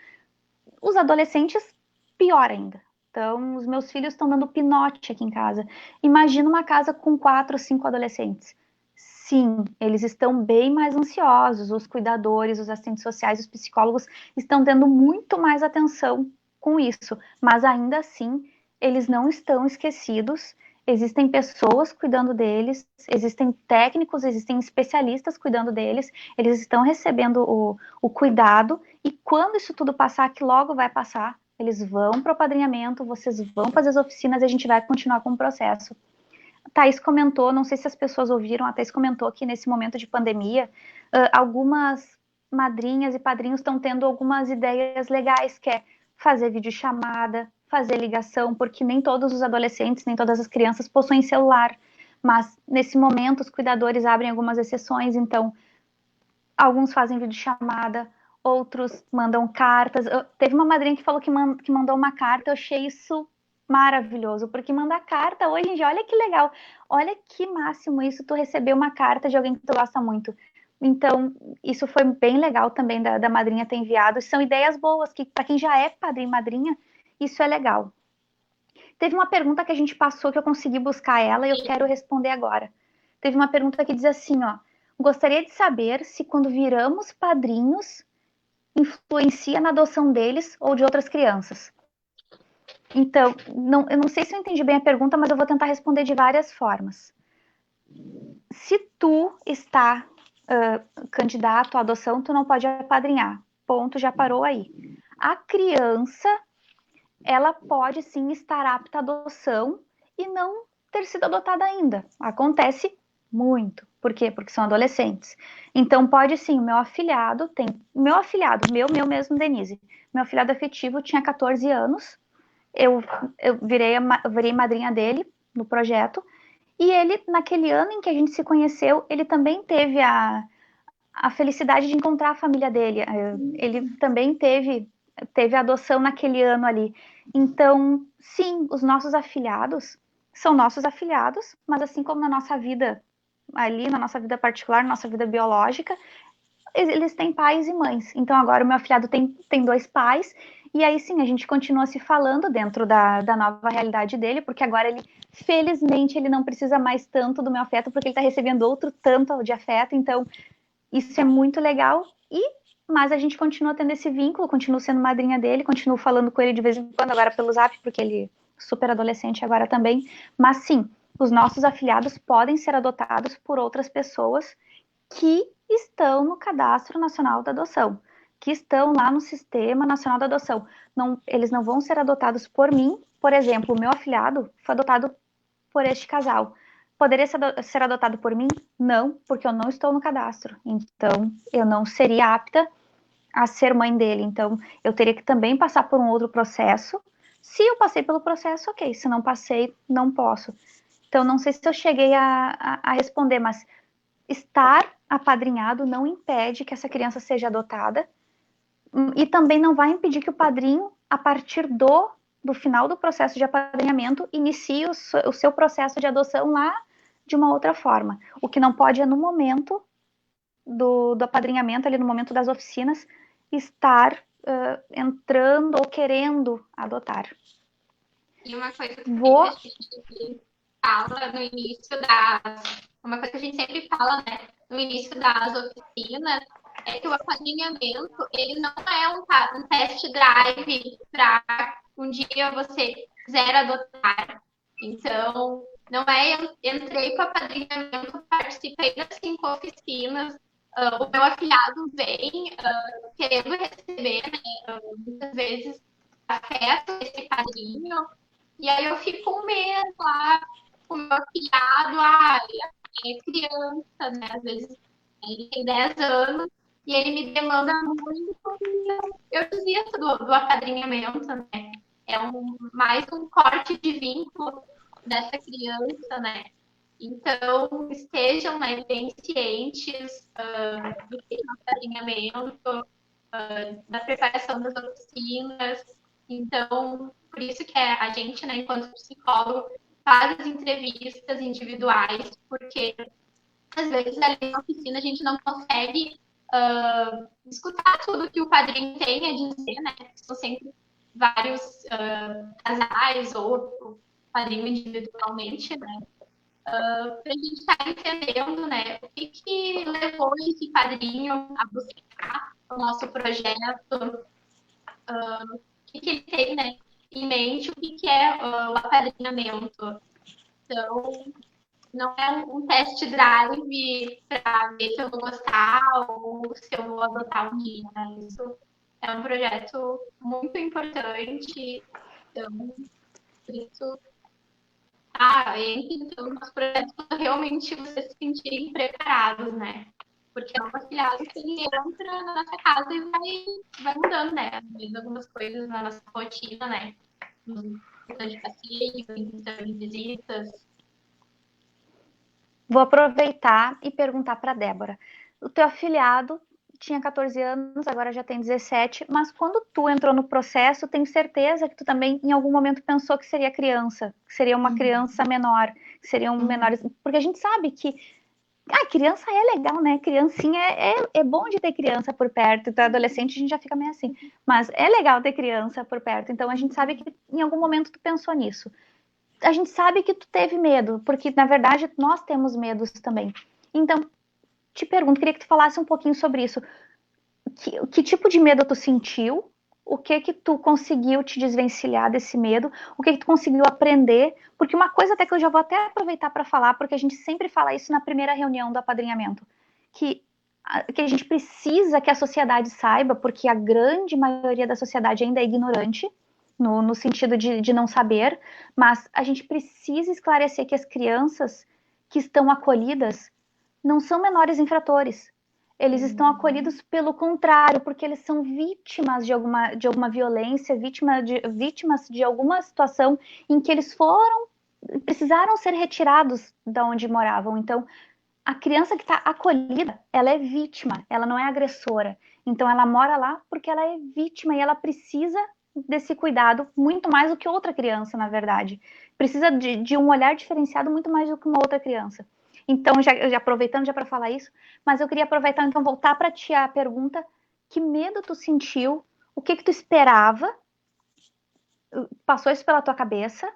os adolescentes, pior ainda. Então, os meus filhos estão dando pinote aqui em casa. Imagina uma casa com 4, 5 adolescentes. Sim, eles estão bem mais ansiosos, os cuidadores, os assistentes sociais, os psicólogos estão tendo muito mais atenção com isso, mas ainda assim, eles não estão esquecidos, existem pessoas cuidando deles, existem técnicos, existem especialistas cuidando deles, eles estão recebendo o cuidado, e quando isso tudo passar, que logo vai passar, eles vão para o apadrinhamento, vocês vão fazer as oficinas e a gente vai continuar com o processo. Thaís comentou, não sei se as pessoas ouviram, a Thaís comentou que nesse momento de pandemia, algumas madrinhas e padrinhos estão tendo algumas ideias legais, que é fazer videochamada, fazer ligação, porque nem todos os adolescentes, nem todas as crianças possuem celular, mas nesse momento os cuidadores abrem algumas exceções, então alguns fazem videochamada, outros mandam cartas. Teve uma madrinha que falou que mandou uma carta, eu achei isso maravilhoso, porque mandar carta hoje em dia, olha que legal, olha que máximo isso, tu receber uma carta de alguém que tu gosta muito. Então, isso foi bem legal também da madrinha ter enviado. São ideias boas, que para quem já é padrinho e madrinha, isso é legal. Teve uma pergunta que a gente passou, que eu consegui buscar ela, e eu quero responder agora. Teve uma pergunta que diz assim, ó: gostaria de saber se quando viramos padrinhos, influencia na adoção deles ou de outras crianças. Então, eu não sei se eu entendi bem a pergunta, mas eu vou tentar responder de várias formas. Se tu está candidato à adoção, tu não pode apadrinhar. Ponto, já parou aí. A criança, ela pode sim estar apta à adoção e não ter sido adotada ainda. Acontece muito. Por quê? Porque são adolescentes. Então, pode sim, meu afilhado, meu mesmo, Denise. Meu afilhado afetivo tinha 14 anos, eu virei madrinha dele no projeto, e ele, naquele ano em que a gente se conheceu, ele também teve a felicidade de encontrar a família dele. Ele também teve a adoção naquele ano ali. Então, sim, os nossos afilhados são nossos afilhados, mas assim como na nossa vida ali, na nossa vida particular, na nossa vida biológica, eles têm pais e mães. Então, agora o meu afilhado tem 2 pais, e aí sim, a gente continua se falando dentro da nova realidade dele, porque agora felizmente, ele não precisa mais tanto do meu afeto, porque ele está recebendo outro tanto de afeto, então isso é muito legal, mas a gente continua tendo esse vínculo, continuo sendo madrinha dele, continuo falando com ele de vez em quando, agora pelo Zap, porque ele é super adolescente agora também, mas sim, os nossos afilhados podem ser adotados por outras pessoas que estão no Cadastro Nacional da Adoção, que estão lá no Sistema Nacional da Adoção. Eles não vão ser adotados por mim. Por exemplo, o meu afilhado foi adotado por este casal. Poderia ser adotado por mim? Não, porque eu não estou no cadastro. Então, eu não seria apta a ser mãe dele. Então, eu teria que também passar por um outro processo. Se eu passei pelo processo, ok. Se não passei, não posso. Então, não sei se eu cheguei a responder, mas estar apadrinhado não impede que essa criança seja adotada e também não vai impedir que o padrinho, a partir do final do processo de apadrinhamento, inicie o seu processo de adoção lá de uma outra forma. O que não pode é no momento do apadrinhamento, ali no momento das oficinas, estar entrando ou querendo adotar. E uma coisa que a gente fala no início uma coisa que a gente sempre fala, né, no início das oficinas, é que o apadrinhamento, ele não é um test drive para um dia você quiser adotar. Então, não é entrei para o apadrinhamento, participei das 5 oficinas, o meu afilhado vem querendo receber, né, muitas vezes afeto esse padrinho, e aí eu fico um mês lá com o meu afilhado, é criança, né, às vezes ele tem 10 anos, e ele me demanda muito, eu desisto do apadrinhamento, né, mais um corte de vínculo dessa criança, né. Então, estejam, né, bem cientes do que é o apadrinhamento, da preparação das oficinas. Então, por isso que a gente, né, enquanto psicólogo, faz as entrevistas individuais, porque às vezes ali na oficina a gente não consegue escutar tudo que o padrinho tem a dizer, né? São sempre vários casais ou o padrinho individualmente, né? Para a gente estar entendendo, né, o que levou esse padrinho a buscar o nosso projeto, o que ele tem, né, em mente, o que é o apadrinhamento. Então, não é um test drive para ver se eu vou gostar ou se eu vou adotar um dia. Né? Isso é um projeto muito importante. Então, por isso, então, os projetos quando realmente vocês se sentirem preparados, né? Porque é um afiliado que ele entra na nossa casa e vai mudando, né? Mudando algumas coisas na nossa rotina, né? De passeio, de visitas. Vou aproveitar e perguntar para a Débora. O teu afilhado tinha 14 anos, agora já tem 17, mas quando tu entrou no processo, tenho certeza que tu também em algum momento pensou que seria criança, que seria uma criança menor, que seriam menores, porque a gente sabe que criança é legal, né? Criancinha é bom de ter criança por perto. Então, adolescente a gente já fica meio assim. Mas é legal ter criança por perto. Então, a gente sabe que em algum momento tu pensou nisso. A gente sabe que tu teve medo, porque, na verdade, nós temos medos também. Então, te pergunto, queria que tu falasse um pouquinho sobre isso. Que tipo de medo tu sentiu? O que tu conseguiu te desvencilhar desse medo? O que tu conseguiu aprender? Porque uma coisa até que eu já vou até aproveitar para falar, porque a gente sempre fala isso na primeira reunião do apadrinhamento, que a gente precisa que a sociedade saiba, porque a grande maioria da sociedade ainda é ignorante, no sentido de não saber, mas a gente precisa esclarecer que as crianças que estão acolhidas não são menores infratores. Eles estão acolhidos pelo contrário, porque eles são vítimas de alguma violência, vítimas de alguma situação em que eles precisaram ser retirados da onde moravam. Então, a criança que está acolhida, ela é vítima, ela não é agressora. Então, ela mora lá porque ela é vítima e ela precisa desse cuidado muito mais do que outra criança, na verdade. Precisa de um olhar diferenciado muito mais do que uma outra criança. Então, já aproveitando já para falar isso, mas eu queria aproveitar, então, voltar para ti a pergunta, que medo tu sentiu, o que tu esperava, passou isso pela tua cabeça,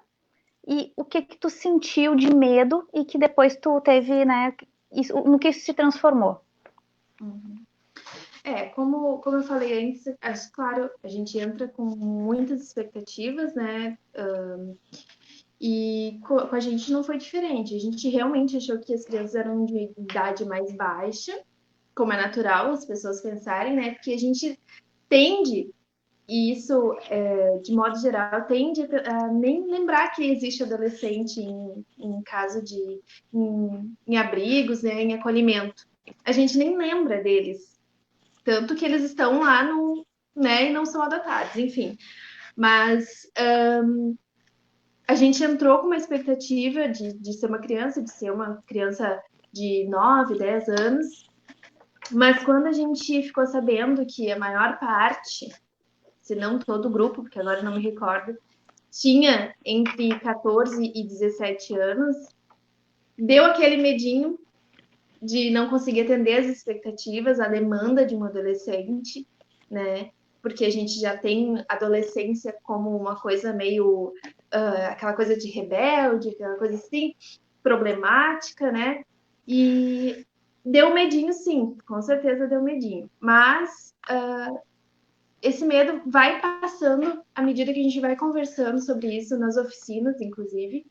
e o que tu sentiu de medo e que depois tu teve, né, no que isso se transformou? Como eu falei antes, claro, a gente entra com muitas expectativas, né? E com a gente não foi diferente. A gente realmente achou que as crianças eram de idade mais baixa, como é natural as pessoas pensarem, né? Porque a gente tende, e isso, de modo geral, tende a nem lembrar que existe adolescente em caso de em abrigos, né? Em acolhimento. A gente nem lembra deles. Tanto que eles estão lá né, e não são adotados, enfim. Mas a gente entrou com uma expectativa de ser uma criança, de 9, 10 anos, mas quando a gente ficou sabendo que a maior parte, se não todo o grupo, porque agora não me recordo, tinha entre 14 e 17 anos, deu aquele medinho de não conseguir atender as expectativas, a demanda de um adolescente, né? Porque a gente já tem adolescência como uma coisa meio aquela coisa de rebelde, aquela coisa assim, problemática, né? E deu medinho, sim, com certeza deu medinho. Mas esse medo vai passando à medida que a gente vai conversando sobre isso nas oficinas, inclusive.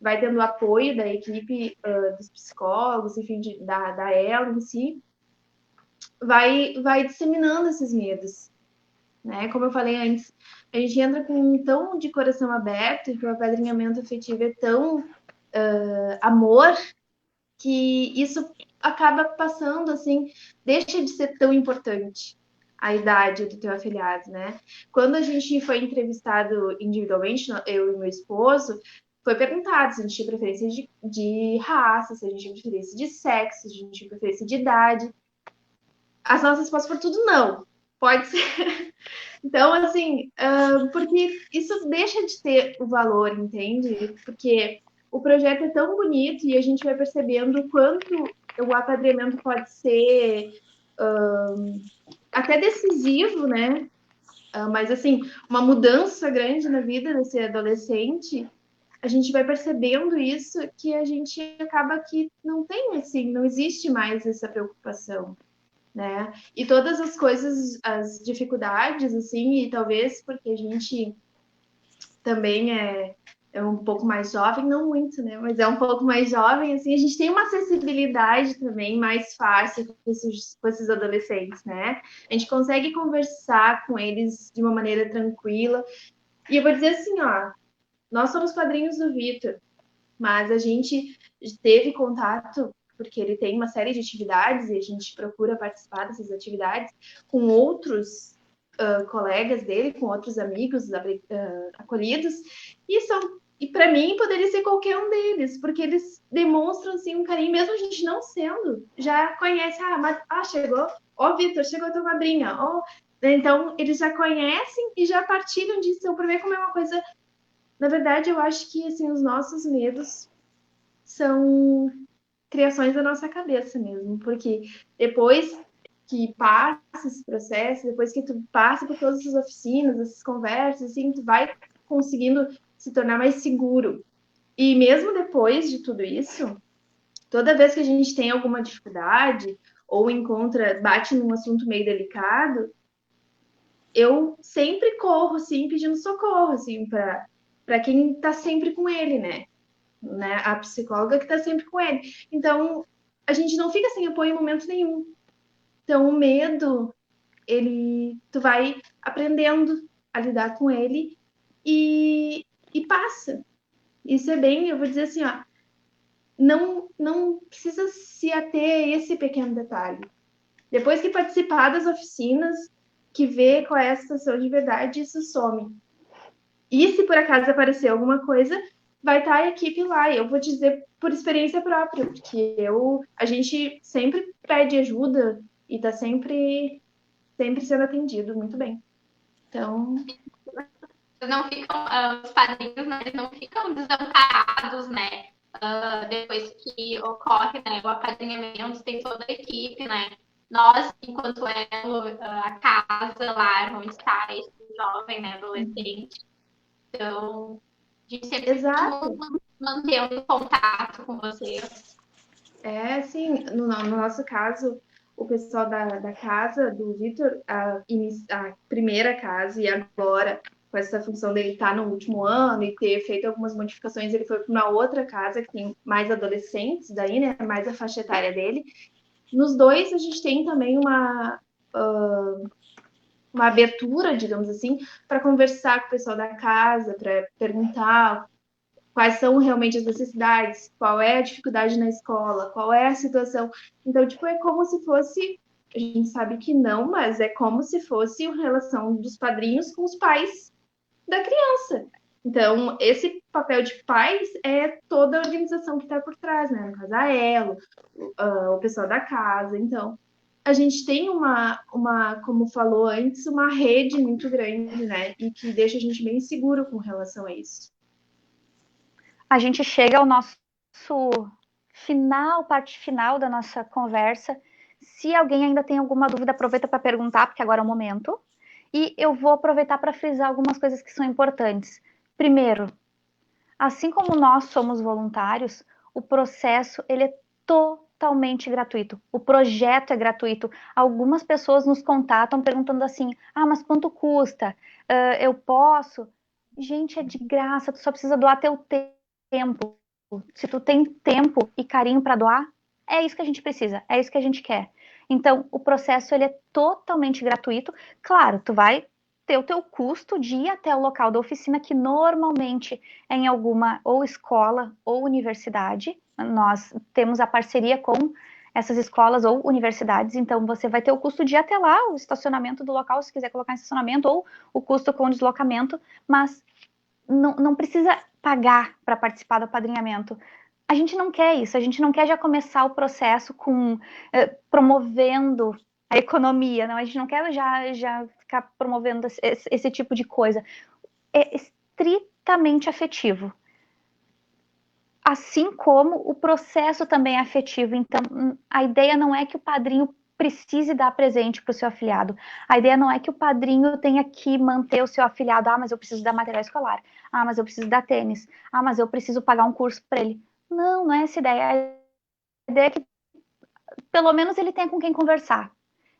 Vai tendo apoio da equipe dos psicólogos, enfim, da ela em si. Vai disseminando esses medos. Né? Como eu falei antes, a gente entra com um tão de coração aberto e que o apadrinhamento afetivo é tão amor que isso acaba passando, assim, deixa de ser tão importante a idade do teu afilhado, né? Quando a gente foi entrevistado individualmente, eu e meu esposo, foi perguntado se a gente tinha preferência de raça, se a gente tinha preferência de sexo, se a gente tinha preferência de idade. As nossas respostas foram tudo não. Pode ser. Então, assim, porque isso deixa de ter o valor, entende? Porque o projeto é tão bonito e a gente vai percebendo o quanto o apadrinhamento pode ser até decisivo, né? Mas, assim, uma mudança grande na vida desse adolescente, a gente vai percebendo isso, que a gente acaba que não tem, assim, não existe mais essa preocupação, né? E todas as coisas, as dificuldades, assim, e talvez porque a gente também é um pouco mais jovem, não muito, né? Mas é um pouco mais jovem, assim, a gente tem uma acessibilidade também mais fácil com esses adolescentes, né? A gente consegue conversar com eles de uma maneira tranquila. E eu vou dizer assim, ó, nós somos padrinhos do Vitor, mas a gente teve contato porque ele tem uma série de atividades e a gente procura participar dessas atividades com outros colegas dele, com outros amigos acolhidos, e para mim poderia ser qualquer um deles, porque eles demonstram assim, um carinho, mesmo a gente não sendo, já conhece, chegou, Vitor, chegou a tua madrinha, então eles já conhecem e já partilham disso, então para ver como é uma coisa, na verdade eu acho que assim, os nossos medos são criações da nossa cabeça mesmo, porque depois que passa esse processo, depois que tu passa por todas as oficinas, essas conversas, assim, tu vai conseguindo se tornar mais seguro. E mesmo depois de tudo isso, toda vez que a gente tem alguma dificuldade ou bate num assunto meio delicado, eu sempre corro, assim, pedindo socorro, assim, para quem está sempre com ele, né? A psicóloga que está sempre com ele. Então, a gente não fica sem apoio em momento nenhum. Então, o medo, tu vai aprendendo a lidar com ele e passa. Isso é bem, eu vou dizer assim, ó, não precisa se ater a esse pequeno detalhe. Depois que participar das oficinas, que vê qual é a situação de verdade, isso some. E se por acaso aparecer alguma coisa, vai estar a equipe lá. E eu vou dizer por experiência própria, porque a gente sempre pede ajuda e está sempre sendo atendido muito bem. Então, não ficam, os padrinhos, né, eles não ficam desamparados, né, depois que ocorre, né, o apadrinhamento, tem toda a equipe, né, nós, enquanto a casa lá, onde está esse jovem, né, adolescente, então, a gente sempre mantendo um contato com vocês. Sim, no nosso caso, o pessoal da casa do Vitor, a primeira casa, e agora, com essa função dele estar no último ano e ter feito algumas modificações, ele foi para uma outra casa que tem mais adolescentes, daí, né, mais a faixa etária dele. Nos dois, a gente tem também uma abertura, digamos assim, para conversar com o pessoal da casa, para perguntar quais são realmente as necessidades, qual é a dificuldade na escola, qual é a situação. Então, tipo, é como se fosse, a gente sabe que não, mas é como se fosse a relação dos padrinhos com os pais da criança. Então, esse papel de pais é toda a organização que está por trás, né? No caso, a Elo, o pessoal da casa. Então, a gente tem como falou antes, uma rede muito grande, né? E que deixa a gente bem seguro com relação a isso. A gente chega ao nosso parte final da nossa conversa. Se alguém ainda tem alguma dúvida, aproveita para perguntar, porque agora é o momento. E eu vou aproveitar para frisar algumas coisas que são importantes. Primeiro, assim como nós somos voluntários, o processo ele é totalmente gratuito. O projeto é gratuito. Algumas pessoas nos contatam perguntando assim: ah, mas quanto custa? Eu posso? Gente, é de graça, tu só precisa doar teu tempo. Se tu tem tempo e carinho para doar, é isso que a gente precisa, é isso que a gente quer. Então, o processo ele é totalmente gratuito. Claro, tu vai ter o teu custo de ir até o local da oficina, que normalmente é em alguma ou escola ou universidade. Nós temos a parceria com essas escolas ou universidades, então você vai ter o custo de ir até lá, o estacionamento do local, se quiser colocar em estacionamento, ou o custo com o deslocamento, mas não precisa pagar para participar do apadrinhamento. A gente não quer isso, a gente não quer já começar o processo com promovendo a economia, não, a gente não quer já ficar promovendo esse tipo de coisa. É estritamente afetivo. Assim como o processo também é afetivo. Então, a ideia não é que o padrinho precise dar presente para o seu afiliado. A ideia não é que o padrinho tenha que manter o seu afiliado. Ah, mas eu preciso dar material escolar. Ah, mas eu preciso dar tênis. Ah, mas eu preciso pagar um curso para ele. Não é essa a ideia. A ideia é que pelo menos ele tenha com quem conversar.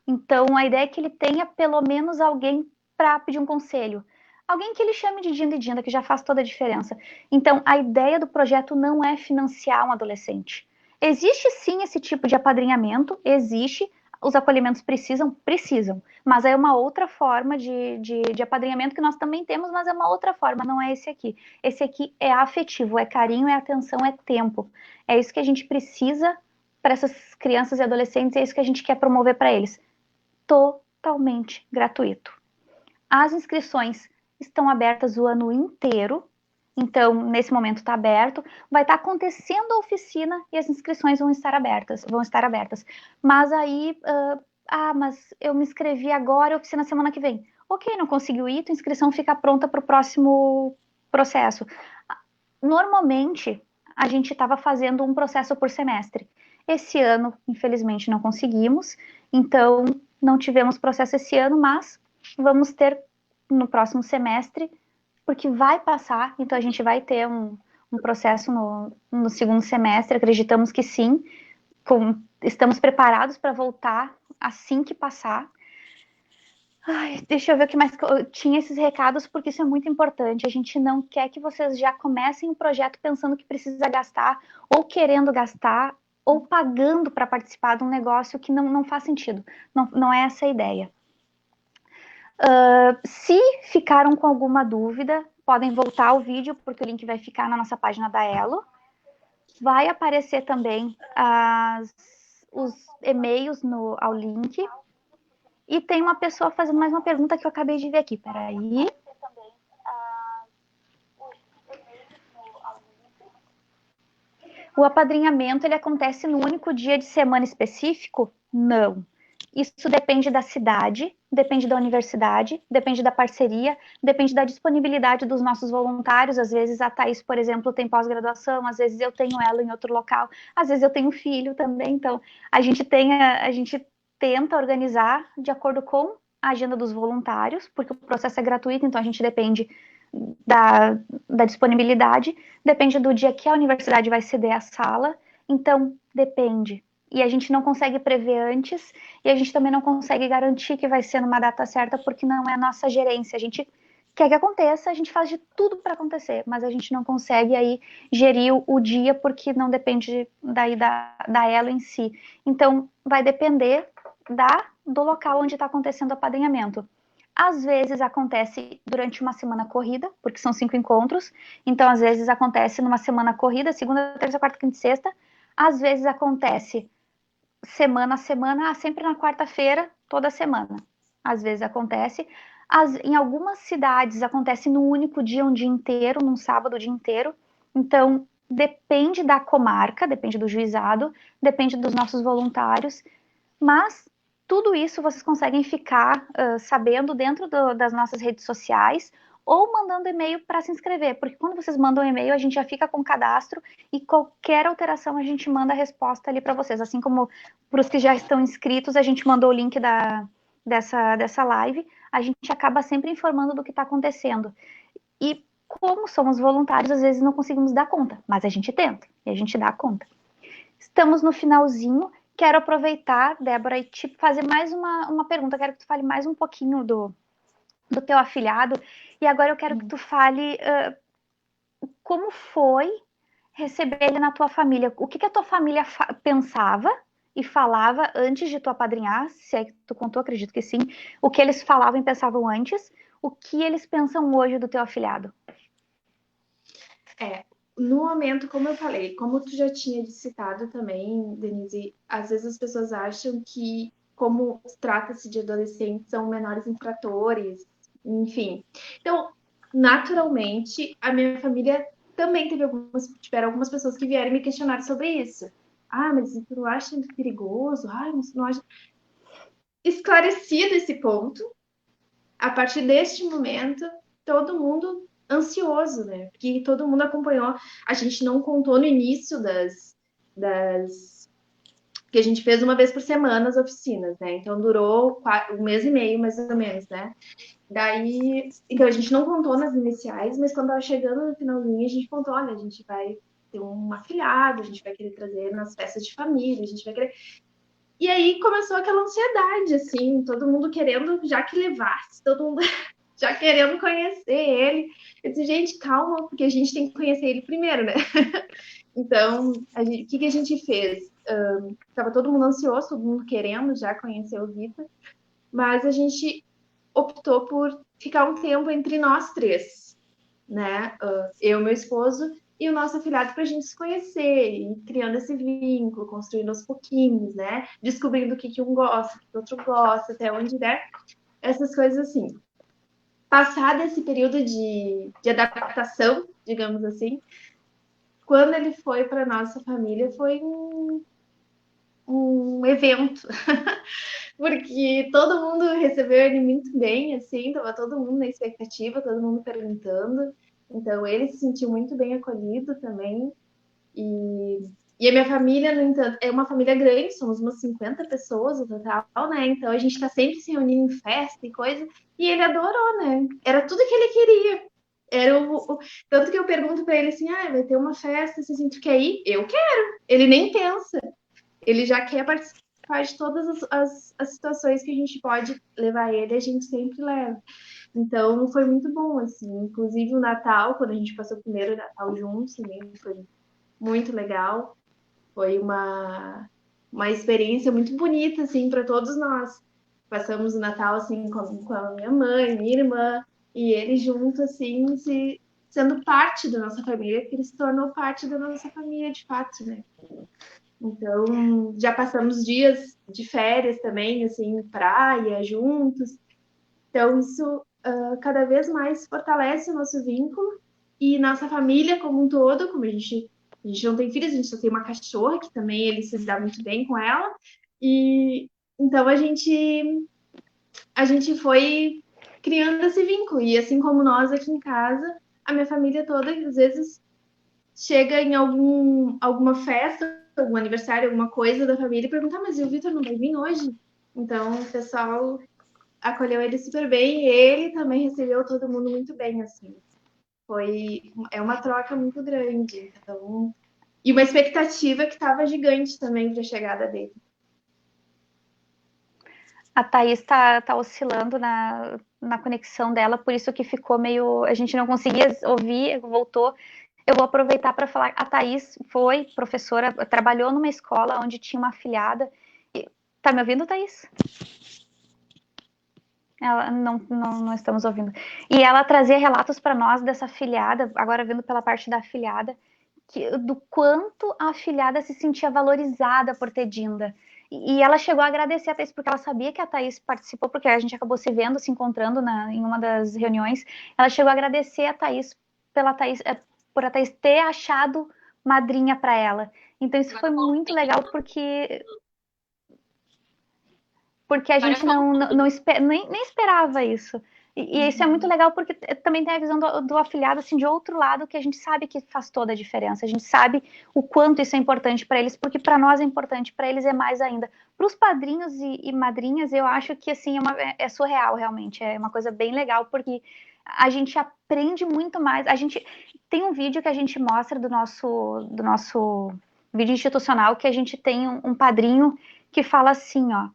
Então, a ideia é que ele tenha pelo menos alguém para pedir um conselho. Alguém que ele chame de Dinda e Dinda, que já faz toda a diferença. Então, a ideia do projeto não é financiar um adolescente. Existe sim esse tipo de apadrinhamento, existe, os acolhimentos precisam, mas é uma outra forma de apadrinhamento que nós também temos, mas é uma outra forma, não é esse aqui. Esse aqui é afetivo, é carinho, é atenção, é tempo. É isso que a gente precisa para essas crianças e adolescentes, é isso que a gente quer promover para eles. Totalmente gratuito. As inscrições estão abertas o ano inteiro, então nesse momento está aberto, vai estar acontecendo a oficina e as inscrições vão estar abertas. Mas aí, mas eu me inscrevi agora, a oficina semana que vem. Ok, não conseguiu ir, tua inscrição fica pronta para o próximo processo. Normalmente, a gente estava fazendo um processo por semestre. Esse ano, infelizmente, não conseguimos, então não tivemos processo esse ano, mas vamos ter no próximo semestre, porque vai passar, então a gente vai ter um processo no segundo semestre, acreditamos que sim, estamos preparados para voltar assim que passar. Ai, deixa eu ver o que mais. Eu tinha esses recados porque isso é muito importante. A gente não quer que vocês já comecem um projeto pensando que precisa gastar, ou querendo gastar, ou pagando para participar de um negócio que não faz sentido. Não é essa a ideia. Se ficaram com alguma dúvida, podem voltar ao vídeo, porque o link vai ficar na nossa página da Elo. Vai aparecer também os e-mails ao link. E tem uma pessoa fazendo mais uma pergunta que eu acabei de ver aqui. Peraí. O apadrinhamento, ele acontece no único dia de semana específico? Não. Isso depende da cidade, depende da universidade, depende da parceria, depende da disponibilidade dos nossos voluntários. Às vezes a Thaís, por exemplo, tem pós-graduação, às vezes eu tenho ela em outro local, às vezes eu tenho filho também. Então, a gente tenta organizar de acordo com a agenda dos voluntários, porque o processo é gratuito, então a gente depende da disponibilidade, depende do dia que a universidade vai ceder a sala, então depende. E a gente não consegue prever antes, e a gente também não consegue garantir que vai ser numa data certa, porque não é a nossa gerência. A gente quer que aconteça, a gente faz de tudo para acontecer, mas a gente não consegue aí gerir o dia, porque não depende daí da Elo em si. Então, vai depender do local onde está acontecendo o apadrinhamento. Às vezes acontece durante uma semana corrida, porque são 5 encontros. Então, às vezes acontece numa semana corrida, segunda, terça, quarta, quinta e sexta. Às vezes acontece semana a semana, sempre na quarta-feira, toda semana. Às vezes acontece. Em algumas cidades acontece no único dia, um dia inteiro, num sábado o dia inteiro. Então, depende da comarca, depende do juizado, depende dos nossos voluntários, mas tudo isso vocês conseguem ficar sabendo dentro das nossas redes sociais ou mandando e-mail para se inscrever, porque quando vocês mandam e-mail, a gente já fica com o cadastro e qualquer alteração a gente manda a resposta ali para vocês. Assim como para os que já estão inscritos, a gente mandou o link dessa live, a gente acaba sempre informando do que está acontecendo. E como somos voluntários, às vezes não conseguimos dar conta, mas a gente tenta e a gente dá conta. Estamos no finalzinho. Quero aproveitar, Débora, e te fazer mais uma pergunta. Quero que tu fale mais um pouquinho do teu afilhado. E agora eu quero que tu fale como foi receber ele na tua família. O que a tua família pensava e falava antes de tu apadrinhar, se é que tu contou, acredito que sim. O que eles falavam e pensavam antes. O que eles pensam hoje do teu afilhado? No momento, como eu falei, como tu já tinha citado também, Denise, às vezes as pessoas acham que, como trata-se de adolescentes, são menores infratores, enfim. Então, naturalmente, a minha família também tiveram algumas pessoas que vieram me questionar sobre isso. Ah, mas tu não acha perigoso? Ah, mas tu não acha... Esclarecido esse ponto, a partir deste momento, todo mundo ansioso, né? Porque todo mundo acompanhou. A gente não contou no início que a gente fez uma vez por semana as oficinas, né? Então durou um mês e meio, mais ou menos, né? Daí, então a gente não contou nas iniciais, mas quando tava chegando no finalzinho, a gente contou, olha, a gente vai ter um afilhado, a gente vai querer trazer nas festas de família, a gente vai querer... E aí começou aquela ansiedade, assim, todo mundo querendo já que levasse, todo mundo já querendo conhecer ele. Eu disse, gente, calma, porque a gente tem que conhecer ele primeiro, né? Então, o que a gente fez? Tava todo mundo ansioso, todo mundo querendo já conhecer o Vitor, mas a gente optou por ficar um tempo entre nós três, né? Eu, meu esposo e o nosso afilhado, para a gente se conhecer, e criando esse vínculo, construindo aos pouquinhos, né? Descobrindo o que um gosta, o que o outro gosta, até onde der, essas coisas assim. Passado esse período de adaptação, digamos assim, quando ele foi para nossa família, foi um evento, porque todo mundo recebeu ele muito bem, assim, tava todo mundo na expectativa, todo mundo perguntando, então ele se sentiu muito bem acolhido também, e a minha família, no entanto, é uma família grande, somos umas 50 pessoas no total, né? Então a gente tá sempre se reunindo em festa e coisa, e ele adorou, né? Era tudo que ele queria. Tanto que eu pergunto para ele assim: ah, vai ter uma festa, assim, tu quer ir? Eu quero. Ele nem pensa. Ele já quer participar de todas as situações que a gente pode levar ele, a gente sempre leva. Então foi muito bom, assim. Inclusive o Natal, quando a gente passou o primeiro Natal juntos, também foi muito legal. Foi uma experiência muito bonita, assim, para todos nós. Passamos o Natal, assim, com a minha mãe, minha irmã, e ele junto, assim, sendo parte da nossa família, porque ele se tornou parte da nossa família, de fato, né? Então, já passamos dias de férias também, assim, praia, juntos. Então, isso cada vez mais fortalece o nosso vínculo e nossa família como um todo, como a gente não tem filhos, a gente só tem uma cachorra, que também ele se dá muito bem com ela. E então a gente foi criando esse vínculo. E assim como nós aqui em casa, a minha família toda, às vezes, chega em alguma festa, algum aniversário, alguma coisa da família e pergunta, mas e o Vitor não vai vir hoje? Então, o pessoal acolheu ele super bem e ele também recebeu todo mundo muito bem, assim. É uma troca muito grande, então... E uma expectativa que estava gigante também para a chegada dele. A Thaís tá oscilando na conexão dela, por isso que ficou meio... A gente não conseguia ouvir, voltou. Eu vou aproveitar para falar. A Thaís foi professora, trabalhou numa escola onde tinha uma afilhada. Tá me ouvindo, Thaís? Ela não estamos ouvindo. E ela trazia relatos para nós dessa afilhada, agora vendo pela parte da afilhada, do quanto a afilhada se sentia valorizada por ter Dinda. E ela chegou a agradecer a Thaís, porque ela sabia que a Thaís participou, porque a gente acabou se vendo, se encontrando em uma das reuniões. Ela chegou a agradecer a Thaís, por a Thaís ter achado madrinha para ela. Então isso foi muito legal, porque a gente nem esperava isso. E isso é muito legal porque também tem a visão do afiliado assim, de outro lado, que a gente sabe que faz toda a diferença. A gente sabe o quanto isso é importante para eles, porque para nós é importante, para eles é mais ainda. Para os padrinhos e madrinhas, eu acho que assim é surreal, realmente. É uma coisa bem legal, porque a gente aprende muito mais. A gente tem um vídeo que a gente mostra do nosso vídeo institucional, que a gente tem um padrinho que fala assim, ó.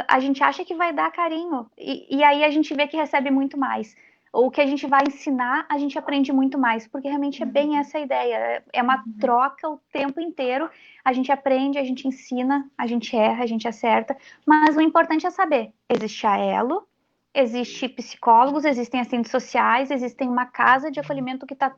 A gente acha que vai dar carinho, e aí a gente vê que recebe muito mais. O que a gente vai ensinar, a gente aprende muito mais, porque realmente é bem essa a ideia. É uma troca o tempo inteiro. A gente aprende, a gente ensina, a gente erra, a gente acerta, mas o importante é saber, existe a Elo, existe psicólogos, existem assistentes sociais, existem uma casa de acolhimento que está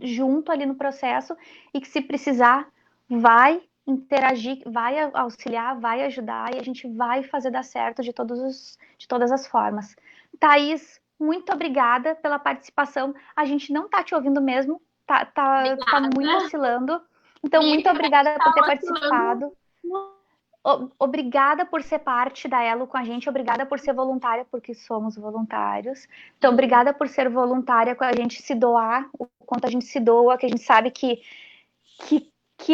junto ali no processo, e que se precisar, vai interagir, vai auxiliar, vai ajudar, e a gente vai fazer dar certo de todas as formas. Thaís, muito obrigada pela participação. A gente não tá te ouvindo mesmo, tá muito oscilando. Então, muito obrigada por ter participado. Obrigada por ser parte da Elo com a gente, obrigada por ser voluntária, porque somos voluntários. Então, obrigada por ser voluntária com a gente, se doar, o quanto a gente se doa, que a gente sabe que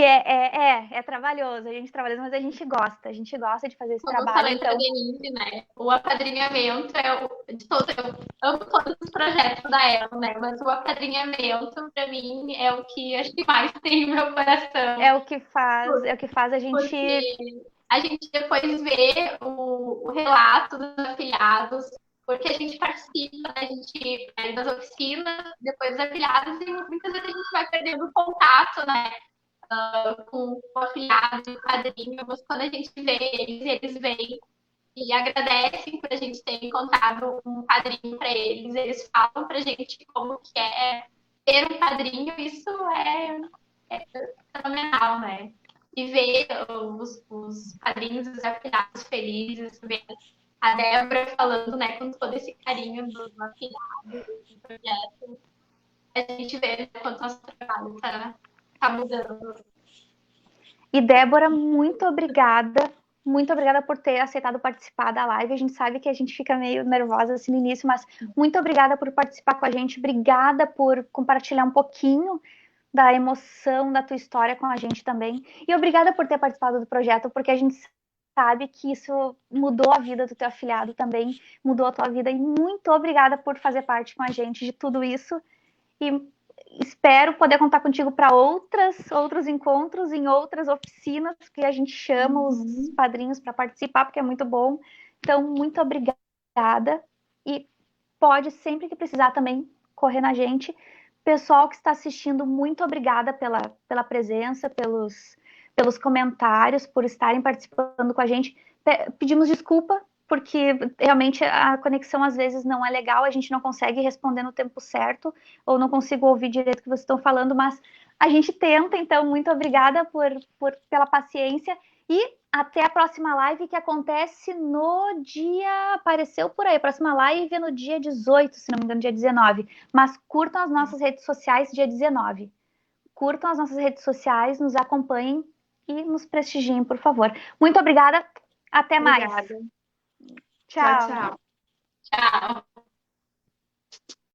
é trabalhoso, a gente trabalha, mas a gente gosta de fazer esse trabalho. Então, Denise, né? O apadrinhamento de todo, eu amo todos os projetos da Elo, né? Mas o apadrinhamento, para mim, é o que acho que mais tem no meu coração. É o que faz a gente. Porque a gente depois vê o relato dos afiliados, porque a gente participa, né? A gente vai das oficinas, depois dos afiliados, e muitas vezes a gente vai perdendo contato, né? Com o afiliado e o padrinho, mas quando a gente vê eles vêm e agradecem por a gente ter encontrado um padrinho para eles, eles falam pra gente como que é ter um padrinho, isso é fenomenal, né? E ver os padrinhos e os afiliados felizes, ver a Débora falando, né, com todo esse carinho do afiliado, do projeto, a gente vê quanto nosso trabalho tá mudando. E Débora, muito obrigada por ter aceitado participar da live. A gente sabe que a gente fica meio nervosa assim no início, mas muito obrigada por participar com a gente, obrigada por compartilhar um pouquinho da emoção da tua história com a gente também, e obrigada por ter participado do projeto, porque a gente sabe que isso mudou a vida do teu afiliado também, mudou a tua vida, e muito obrigada por fazer parte com a gente de tudo isso, e espero poder contar contigo para outros encontros, em outras oficinas, que a gente chama os padrinhos para participar, porque é muito bom. Então, muito obrigada, e pode, sempre que precisar também, correr na gente. Pessoal que está assistindo, muito obrigada pela presença, pelos comentários, por estarem participando com a gente. Pedimos desculpa, porque realmente a conexão às vezes não é legal, a gente não consegue responder no tempo certo, ou não consigo ouvir direito o que vocês estão falando, mas a gente tenta. Então, muito obrigada pela paciência, e até a próxima live, que acontece no dia... Apareceu por aí, a próxima live é no dia 18, se não me engano, dia 19. Mas curtam as nossas redes sociais dia 19. Curtam as nossas redes sociais, nos acompanhem e nos prestigiem, por favor. Muito obrigada, até mais. Obrigada. Tchau. Tchau. Tchau.